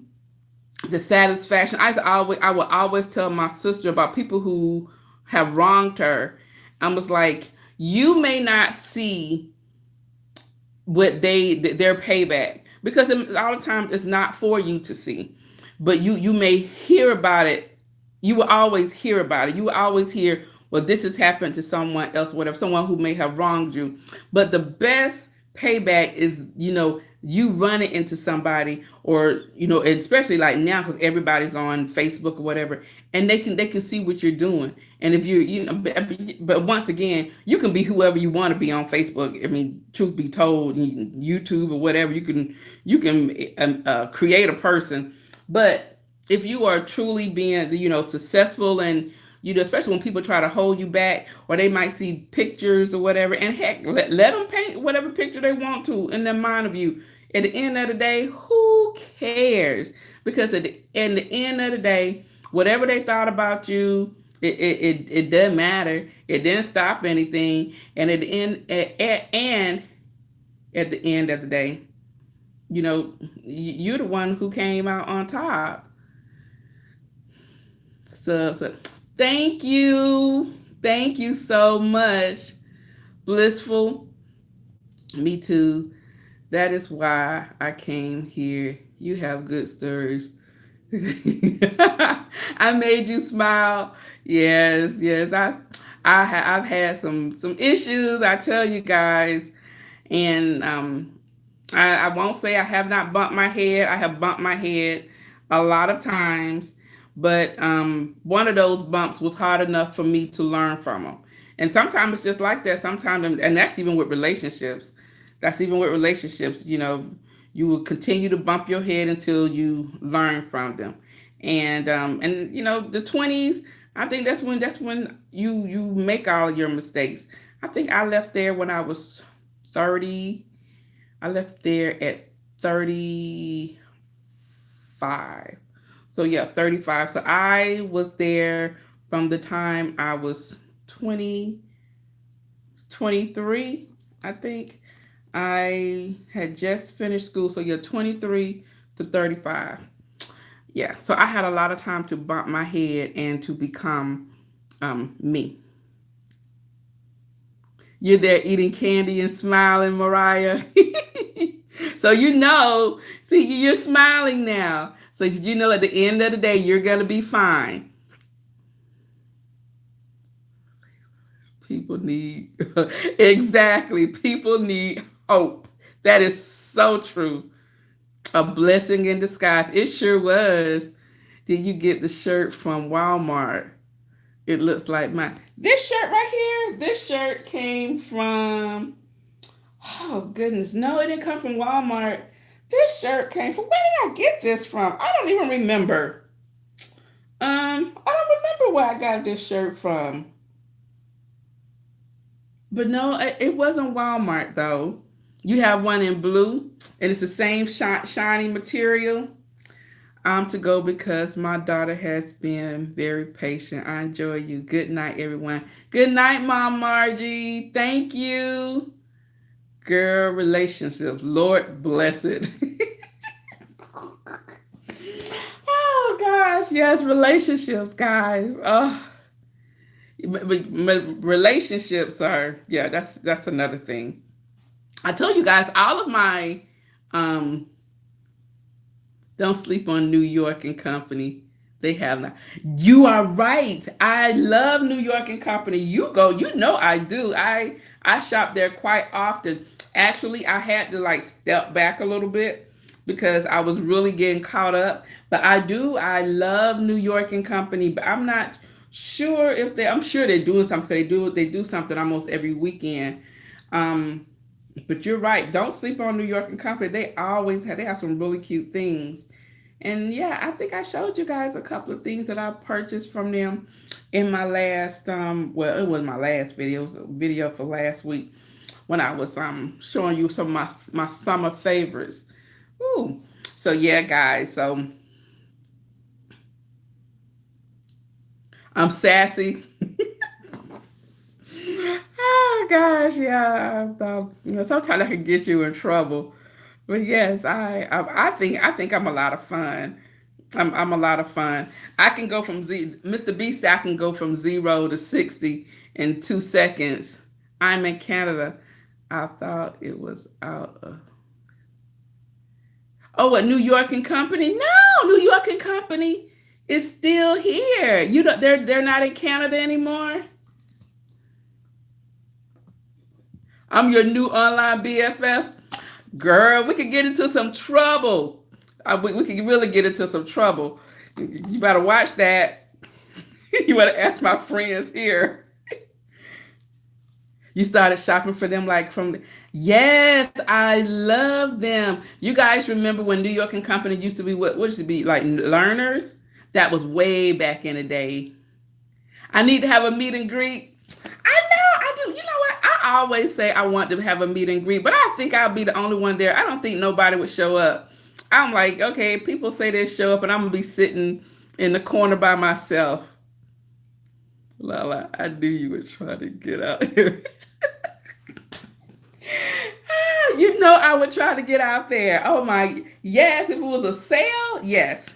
the satisfaction. I would always tell my sister about people who have wronged her. I was like, you may not see what their payback, because a lot of times it's not for you to see, but you may hear about it. You will always hear about it. You will always hear, well, this has happened to someone else, whatever, someone who may have wronged you. But the best payback is, you running into somebody, or especially like now, because everybody's on Facebook or whatever, and they can see what you're doing. And if but once again, you can be whoever you want to be on Facebook. I mean, truth be told, YouTube or whatever, you can create a person. But if you are truly being successful, and especially when people try to hold you back, or they might see pictures or whatever, and heck, let them paint whatever picture they want to in their mind of you. At the end of the day, who cares? Because in the end of the day, whatever they thought about you, it doesn't matter. It didn't stop anything. And at the end of the day, you're the one who came out on top. So thank you. Thank you so much. Blissful. Me too. That is why I came here. You have good stories. I made you smile. Yes, yes. I've had some issues, I tell you guys. And I won't say I have not bumped my head. I have bumped my head a lot of times, but one of those bumps was hard enough for me to learn from them. And sometimes it's just like that. Sometimes, and that's even with relationships. That's even with relationships. You will continue to bump your head until you learn from them. And the 20s. I think that's when you make all your mistakes. I think I left there when I was 30. I left there at 35. So yeah, 35. So I was there from the time I was 20, 23, I think. I had just finished school. So yeah, 23 to 35. Yeah. So I had a lot of time to bump my head and to become me. You're there eating candy and smiling, Mariah. So see, you're smiling now. So at the end of the day, you're going to be fine. People need, exactly, people need hope. That is so true. A blessing in disguise. It sure was. Did you get the shirt from Walmart? It looks like mine. This shirt right here, this shirt came from Oh goodness, no, it didn't come from Walmart. This shirt came from. Where did I get this from? I don't even remember. I don't remember where I got this shirt from. But no, it wasn't Walmart though. You have one in blue, and it's the same shiny material. I'm to go because my daughter has been very patient. I enjoy you. Good night, everyone. Good night, Mom Margie. Thank you. Girl, relationships. Lord bless it. Oh gosh, yes, relationships, guys. Oh, but relationships are, yeah, that's another thing. I told you guys all of my um don't sleep on New York and Company. They have not. You are right. I love New York and Company. You go. You know I do. I shop there quite often. Actually, I had to like step back a little bit because I was really getting caught up. But I do. I love New York and Company. But I'm not sure if they. I'm sure they're doing something. They do something almost every weekend. Um, but you're right. Don't sleep on New York and Company. They have some really cute things. And yeah, I think I showed you guys a couple of things that I purchased from them in my last well, it was my last video. It was a video for last week when I was showing you some of my summer favorites. Ooh. So yeah, guys. So I'm sassy. Oh gosh, yeah. Sometimes I can get you in trouble. But yes, I think I'm a lot of fun. I'm a lot of fun. I can go from Mr. Beast. I can go from 0 to 60 in 2 seconds. I'm in Canada. I thought it was out of. Oh, what New York and Company? No, New York and Company is still here. You don't. They're not in Canada anymore. I'm your new online BFF. Girl, we could get into some trouble. We could really get into some trouble. You better watch that. You better ask my friends here. You started shopping for them like from. Yes, I love them. You guys remember when New York and Company used to be what used to be like learners? That was way back in the day. I need to have a meet and greet. I know I do. You know what? I always say I want to have a meet and greet, but I think I'll be the only one there. I don't think nobody would show up. I'm like, okay, people say they show up, and I'm gonna be sitting in the corner by myself. Lala, I knew you were trying to get out here. You know I would try to get out there. Oh my, yes, if it was a sale, yes.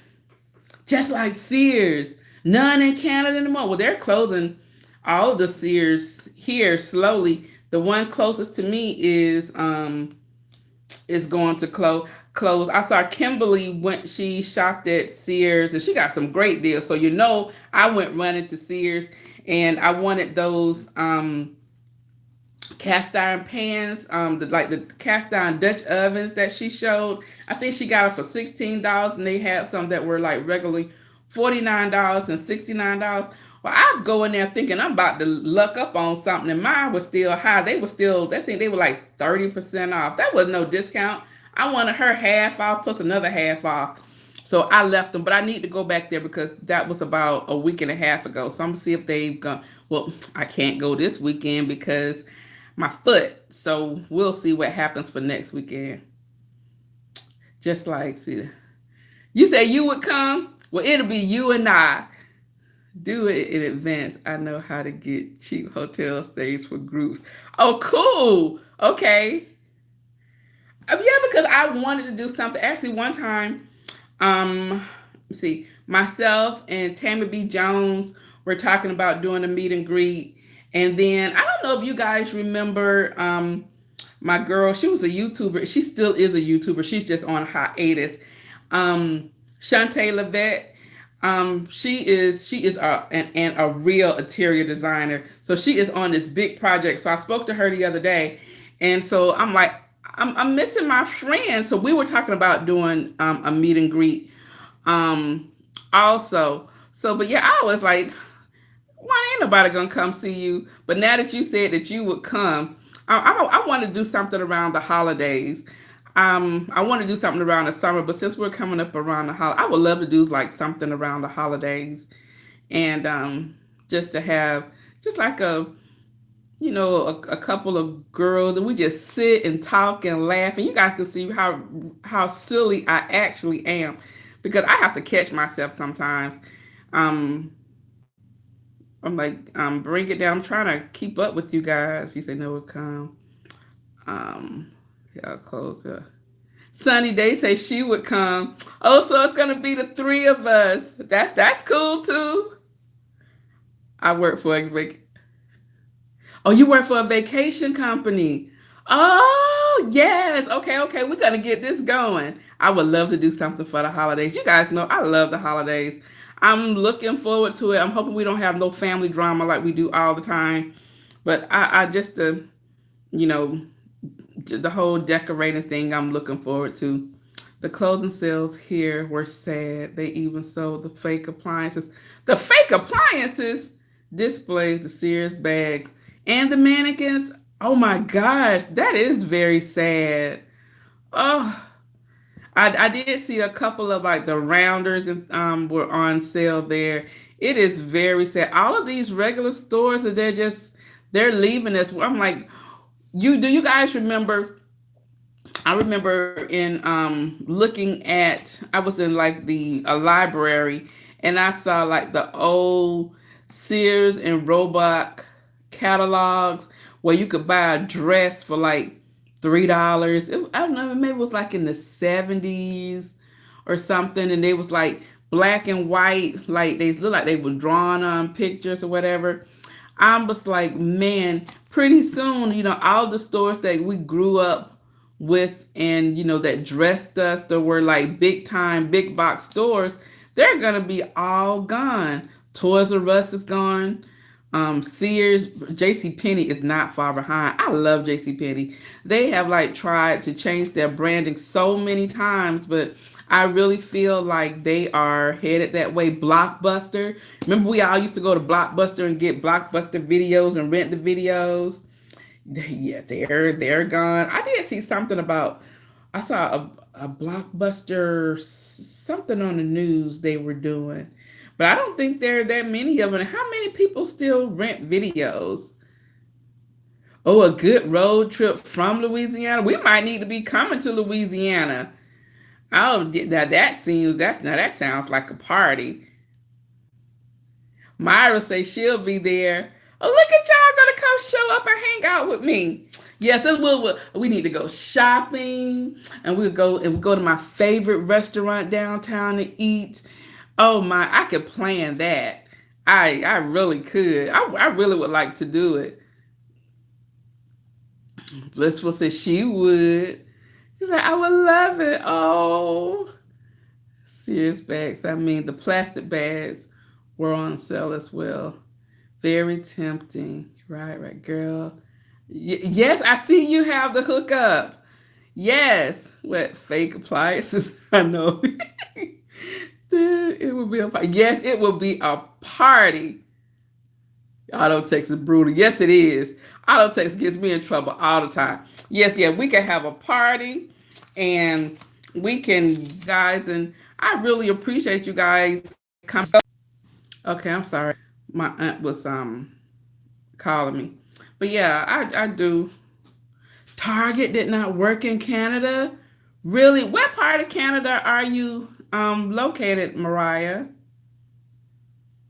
Just like Sears. None in Canada anymore. Well, they're closing all of the Sears here slowly. The one closest to me is going to close. I saw Kimberly went she shopped at Sears and she got some great deals. So I went running to Sears and I wanted those cast iron pans, like the cast iron Dutch ovens that she showed. I think she got them for $16, and they had some that were like regularly $49 and $69. Well, I was going there thinking I'm about to luck up on something, and mine was still high. They were still, I think they were like 30% off. That was no discount. I wanted her half off plus another half off. So I left them, but I need to go back there because that was about a week and a half ago. So I'm gonna see if they've gone. Well, I can't go this weekend because my foot. So we'll see what happens for next weekend. Just like, see, you say you would come. Well, it'll be you and I. Do it in advance. I know how to get cheap hotel stays for groups. Oh, cool. Okay. Yeah, because I wanted to do something. Actually, one time, see, myself and Tammy B. Jones were talking about doing a meet and greet. And then I don't know if you guys remember my girl. She was a YouTuber. She still is a YouTuber. She's just on hiatus. Shantae Levette. She is a real interior designer. So she is on this big project. So I spoke to her the other day, and so I'm like, I'm missing my friend. So we were talking about doing a meet and greet also. So, but yeah, I was like, why ain't nobody gonna come see you? But now that you said that you would come, I want to do something around the holidays. I want to do something around the summer, but since we're coming up around the holiday, I would love to do like something around the holidays, and just to have just like a couple of girls, and we just sit and talk and laugh, and you guys can see how silly I actually am, because I have to catch myself sometimes. Um, I'm like, bring it down. I'm trying to keep up with you guys. You say no, will come. Yeah, I'll close her. Sunny Day say she would come. Oh, so it's gonna be the three of us. That's cool too. I work for a Oh, you work for a vacation company. Oh, yes. Okay, okay. We're gonna get this going. I would love to do something for the holidays. You guys know I love the holidays. I'm looking forward to it. I'm hoping we don't have no family drama like we do all the time. But I just you know, the whole decorating thing I'm looking forward to. The closing sales here were sad. They even sold the fake appliances. The fake appliances displayed the Sears bags and the mannequins. Oh my gosh, that is very sad. Oh, I did see a couple of like the rounders and were on sale there. It is very sad. All of these regular stores that they're leaving us. I'm like, do you guys remember? I remember in looking at, I was in like the a library, and I saw like the old Sears and Roebuck catalogs where you could buy a dress for like $3. I don't know, maybe it was like in the 70s or something, and they was like black and white, like they look like they were drawn on pictures or whatever. I'm just like, man, pretty soon, all the stores that we grew up with, and that dressed us, that were like big time big box stores, they're gonna be all gone. Toys R Us is gone. Sears, JC Penney is not far behind. I love JC Penney. They have like tried to change their branding so many times, but I really feel like they are headed that way. Blockbuster, remember we all used to go to Blockbuster and get Blockbuster videos and rent the videos. Yeah, they're gone. I did see something about, I saw a Blockbuster something on the news they were doing, but I don't think there are that many of them. How many people still rent videos? Oh, a good road trip from Louisiana. We might need to be coming to Louisiana. Oh, now that sounds like a party. Myra say she'll be there. Oh, look at y'all gonna come show up and hang out with me. Yes, we need to go shopping, and we'll go to my favorite restaurant downtown to eat. Oh my, I could plan that. I really could. I really would like to do it. Blissful said she would. She's like, I would love it. Oh, serious bags. I mean, the plastic bags were on sale as well. Very tempting. Right, right, girl. Yes, I see you have the hookup. Yes. What fake appliances? I know. It will be a party. Yes, it will be a party. Auto text is brutal. Yes, it is. Auto text gets me in trouble all the time. Yes, yeah, we can have a party, and we can, guys, and I really appreciate you guys coming. Okay, I'm sorry. My aunt was calling me. But yeah, I do. Target did not work in Canada. Really? What part of Canada are you located, Mariah?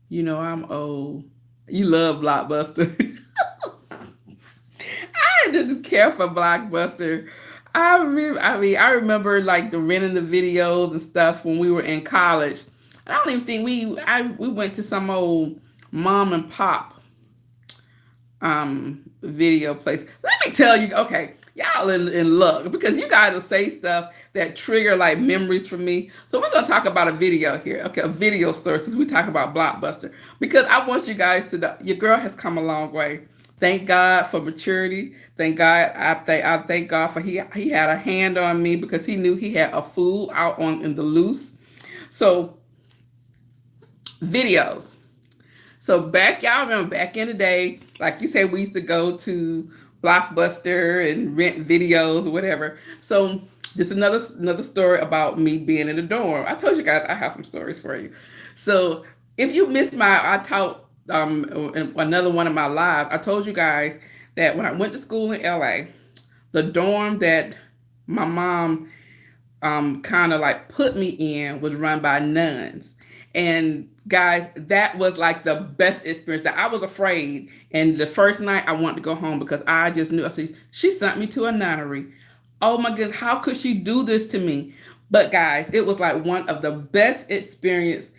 You know I'm old. You love Blockbuster. I didn't care for Blockbuster. I remember like the renting the videos and stuff when we were in college. I don't even think we went to some old mom and pop video place. Let me tell you, okay, y'all in luck, because you guys will say stuff that trigger like memories for me. So we're gonna talk about a video here, okay, a video store, since we talk about Blockbuster, because I want you guys to know your girl has come a long way. Thank God for maturity. Thank God. I thank God for he had a hand on me, because he knew he had a fool out on in the loose. So videos. So y'all remember back in the day, like you said, we used to go to Blockbuster and rent videos or whatever. So this is another story about me being in the dorm. I told you guys I have some stories for you. So if you missed I taught in another one of my lives. I told you guys that when I went to school in LA, the dorm that my mom kind of like put me in was run by nuns. And guys, that was like the best experience. That I was afraid, and the first night I wanted to go home because I just knew. I said, she sent me to a nunnery. Oh my goodness, how could she do this to me? But guys, it was like one of the best experience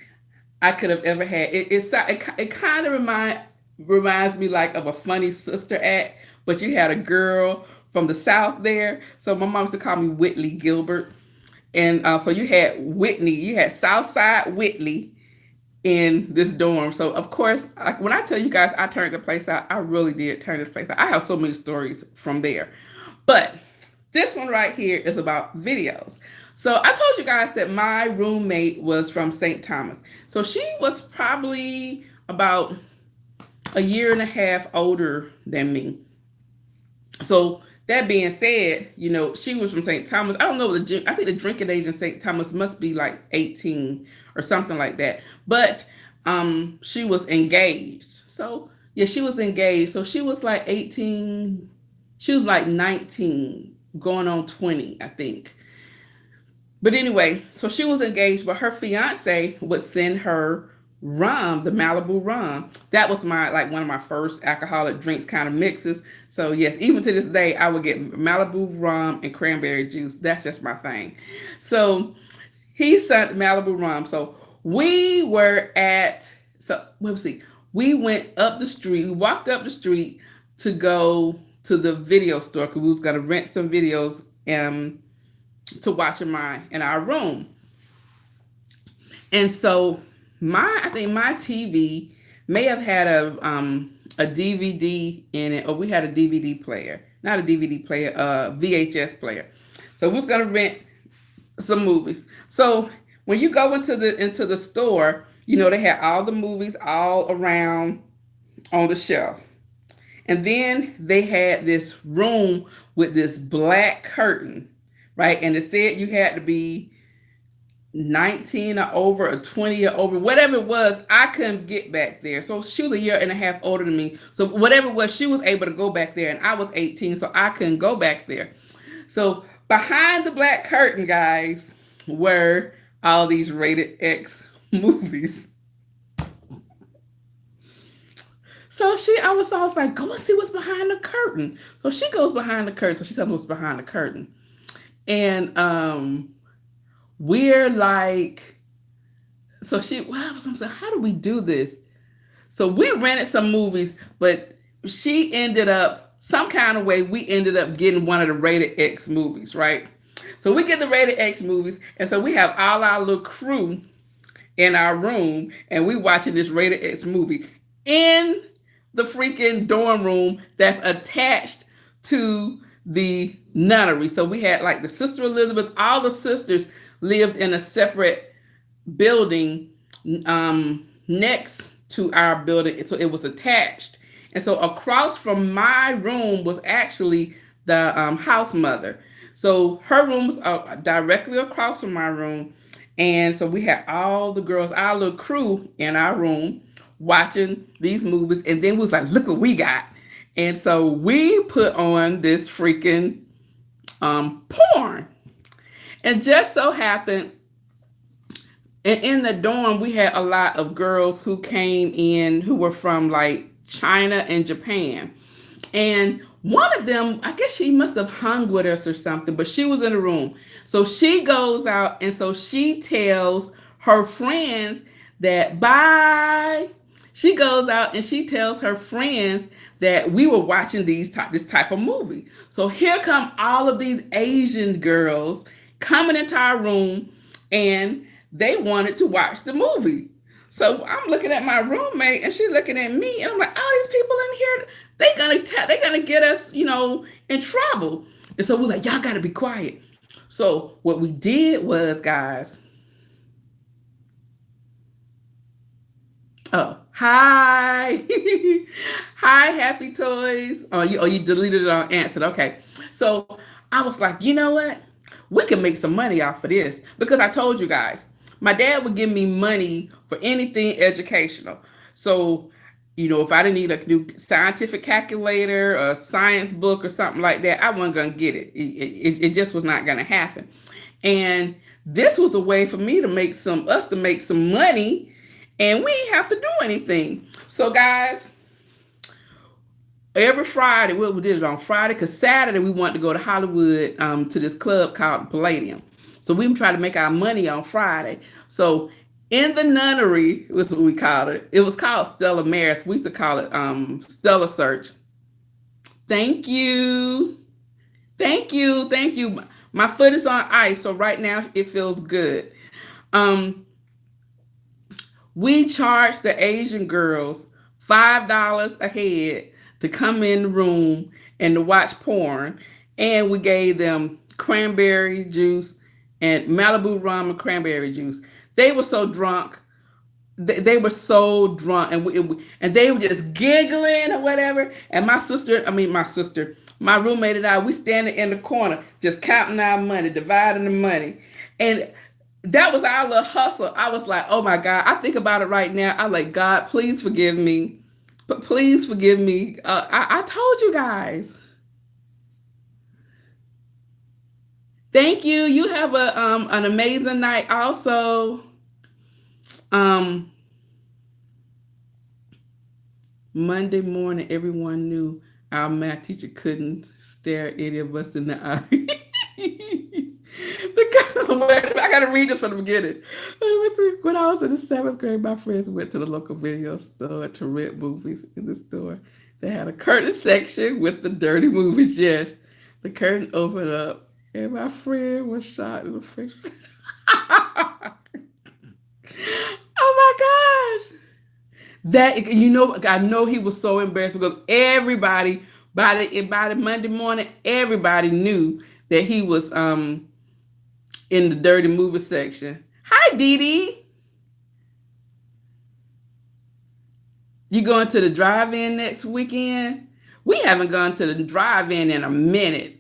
I could have ever had. It kind of reminds me like of a Funny Sister act, but you had a girl from the South there. So my mom used to call me Whitley Gilbert. And so you had Whitney, you had Southside Whitley in this dorm. So of course, when I tell you guys I turned the place out, I really did turn this place out. I have so many stories from there. But this one right here is about videos. So I told you guys that my roommate was from St. Thomas. So she was probably about a year and a half older than me. So that being said, she was from St. Thomas. I don't know I think the drinking age in St. Thomas must be like 18 or something like that. But she was engaged. So yeah, she was engaged. So she was like 18. She was like 19, going on 20, I think. But anyway, so she was engaged, but her fiance would send her rum, the Malibu rum. That was one of my first alcoholic drinks kind of mixes. So yes, even to this day, I would get Malibu rum and cranberry juice. That's just my thing. So he sent Malibu rum. So we were let's see, we went up the street, we walked up the street to go to the video store because we was going to rent some videos to watch in our room. And so I think my TV may have had a DVD in it, or we had a DVD player, not a DVD player, a VHS player. So we was gonna rent some movies. So when you go into the store, they had all the movies all around on the shelf. And then they had this room with this black curtain, right? And it said you had to be 19 or over, or 20 or over, whatever it was. I couldn't get back there. So she was a year and a half older than me. So whatever it was, she was able to go back there, and I was 18, so I couldn't go back there. So behind the black curtain, guys, were all these rated X movies. So I was like, go and see what's behind the curtain. So she goes behind the curtain. So she tells me what's behind the curtain. And we're like, so I'm saying, how do we do this? So we rented some movies, but she ended up, some kind of way, we ended up getting one of the rated X movies, right? So we get the rated X movies, and so we have all our little crew in our room, and we watching this rated X movie in the freaking dorm room that's attached to the nunnery. So we had like the Sister Elizabeth, all the sisters lived in a separate building next to our building. So it was attached. And so across from my room was actually the house mother. So her room was directly across from my room. And so we had all the girls, our little crew in our room watching these movies. And then we was like, look what we got. And so we put on this freaking porn. And just so happened, in the dorm, we had a lot of girls who came in who were from like China and Japan. And one of them, I guess she must have hung with us or something, but she was in the room. So she goes out, and so she tells her friends that bye. She goes out and she tells her friends that we were watching this type of movie. So here come all of these Asian girls coming into our room, and they wanted to watch the movie. So I'm looking at my roommate, and she's looking at me, and I'm like, all these people in here, they're gonna get us, in trouble. And so we're like, y'all gotta be quiet. So what we did was, guys, Hi. Hi, Happy Toys. You deleted it on answered. Okay. So I was like, you know what? We can make some money off of this because I told you guys, my dad would give me money for anything educational. So, if I didn't need a new scientific calculator or a science book or something like that, I wasn't gonna get it. It just was not gonna happen. And this was a way for me to make some money, and we didn't have to do anything. So guys, every Friday, we did it on Friday because Saturday we wanted to go to Hollywood to this club called Palladium. So we would try to make our money on Friday. So in the nunnery was what we called it. It was called Stella Maris. We used to call it Stella Search. Thank you. Thank you. Thank you. My foot is on ice, so right now it feels good. Um, we charged the Asian girls $5 a head to come in the room and to watch porn, and we gave them cranberry juice and Malibu rum and cranberry juice. They were so drunk. They were so drunk, and they were just giggling or whatever. And my roommate and I, we standing in the corner just counting our money, dividing the money, and that was our little hustle. I was like, oh my God, I think about it right now. I'm like, God, please forgive me. But please forgive me. I told you guys. Thank you. You have an amazing night also. Um, Monday morning, everyone knew our math teacher couldn't stare any of us in the eye. I gotta read this from the beginning. When I was in the seventh grade, my friends went to the local video store to rent movies. In the store, they had a curtain section with the dirty movies. Yes, the curtain opened up, and my friend was shot in the face. Oh my gosh! I know he was so embarrassed because everybody by the Monday morning, everybody knew that he was in the dirty movie section. Hi, Dee Dee. You going to the drive-in next weekend? We haven't gone to the drive-in in a minute.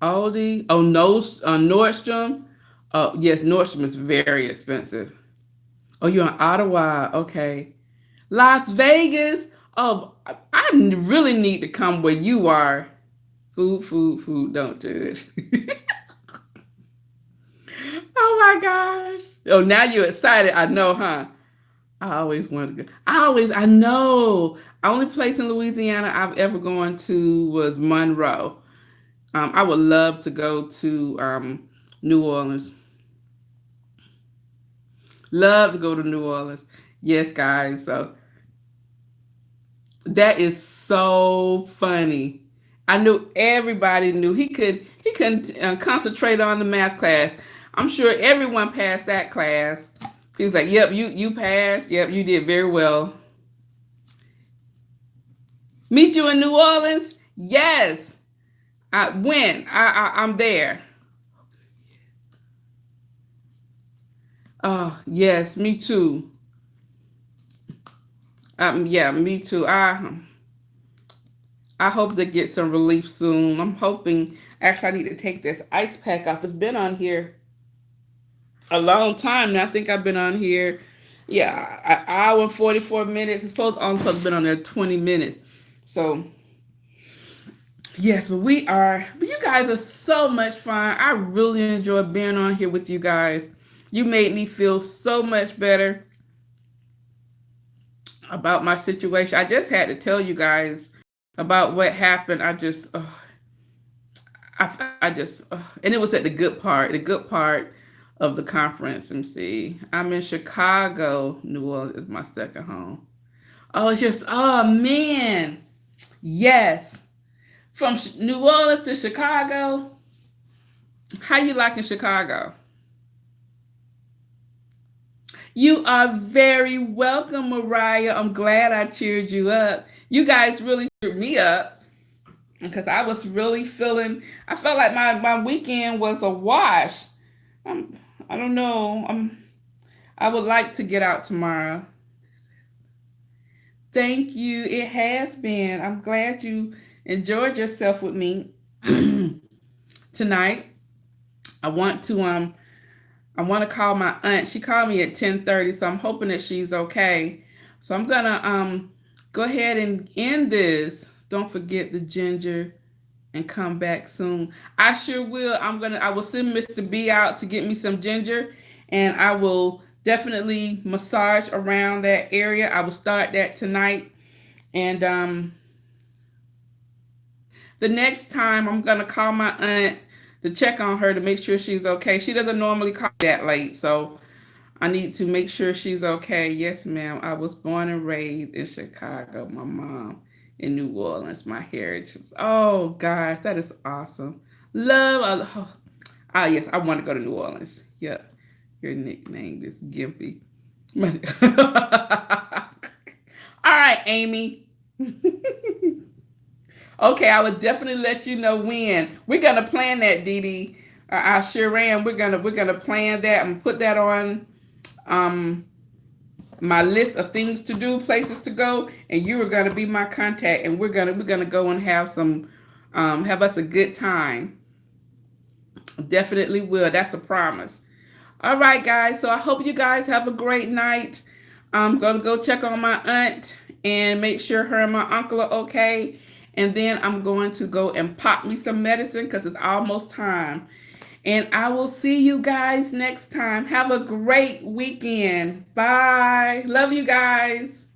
Aldi, oh no, Nordstrom. Oh yes, Nordstrom is very expensive. Oh, you're in Ottawa. Okay. Las Vegas. Oh, I really need to come where you are. Food, food, food. Don't judge. Oh my gosh. Oh, now you're excited. I know, huh? I always wanted to go. I know. Only place in Louisiana I've ever gone to was Monroe. I would love to go to New Orleans. Love to go to New Orleans. Yes, guys. So that is so funny. I knew everybody knew he couldn't concentrate on the math class. I'm sure everyone passed that class. He was like, "Yep, you passed. Yep, you did very well." Meet you in New Orleans? Yes. When I'm there. Oh yes, me too. Yeah, me too. I hope to get some relief soon. I'm hoping. Actually, I need to take this ice pack off. It's been on here a long time now. I think I've been on here, yeah, an hour and 44 minutes. It's supposed to been on there 20 minutes. So yes, but you guys are so much fun. I really enjoy being on here with you guys. You made me feel so much better about my situation. I just had to tell you guys about what happened. And it was at the good part. The good part of the conference. Let me see. I'm in Chicago. New Orleans is my second home. Oh, it's just, oh man. Yes. From New Orleans to Chicago. How you liking Chicago? You are very welcome, Mariah. I'm glad I cheered you up. You guys really cheered me up because I was really feeling, I felt like my weekend was a wash. I'm, I don't know. I would like to get out tomorrow. Thank you. It has been. I'm glad you enjoyed yourself with me tonight. I want to I want to call my aunt. She called me at 10:30, so I'm hoping that she's okay. So I'm gonna go ahead and end this. Don't forget the ginger and come back soon. I sure will. I will send Mr. B out to get me some ginger, and I will definitely massage around that area. I will start that tonight. And the next time I'm gonna call my aunt to check on her to make sure she's okay. She doesn't normally call that late, so I need to make sure she's okay. Yes, ma'am. I was born and raised in Chicago. My mom in New Orleans. My heritage. Oh gosh, that is awesome. Love. Oh, yes, I want to go to New Orleans. Yep. Your nickname is Gimpy. All right, Amy. Okay, I would definitely let you know when. We're gonna plan that, Dee Dee. I sure am. We're gonna plan that and put that on um my list of things to do, places to go, and you are gonna be my contact, and we're gonna go and have some have us a good time. Definitely will. That's a promise. All right, guys. So I hope you guys have a great night. I'm gonna go check on my aunt and make sure her and my uncle are okay. And then I'm going to go and pop me some medicine because it's almost time. And I will see you guys next time. Have a great weekend. Bye. Love you guys.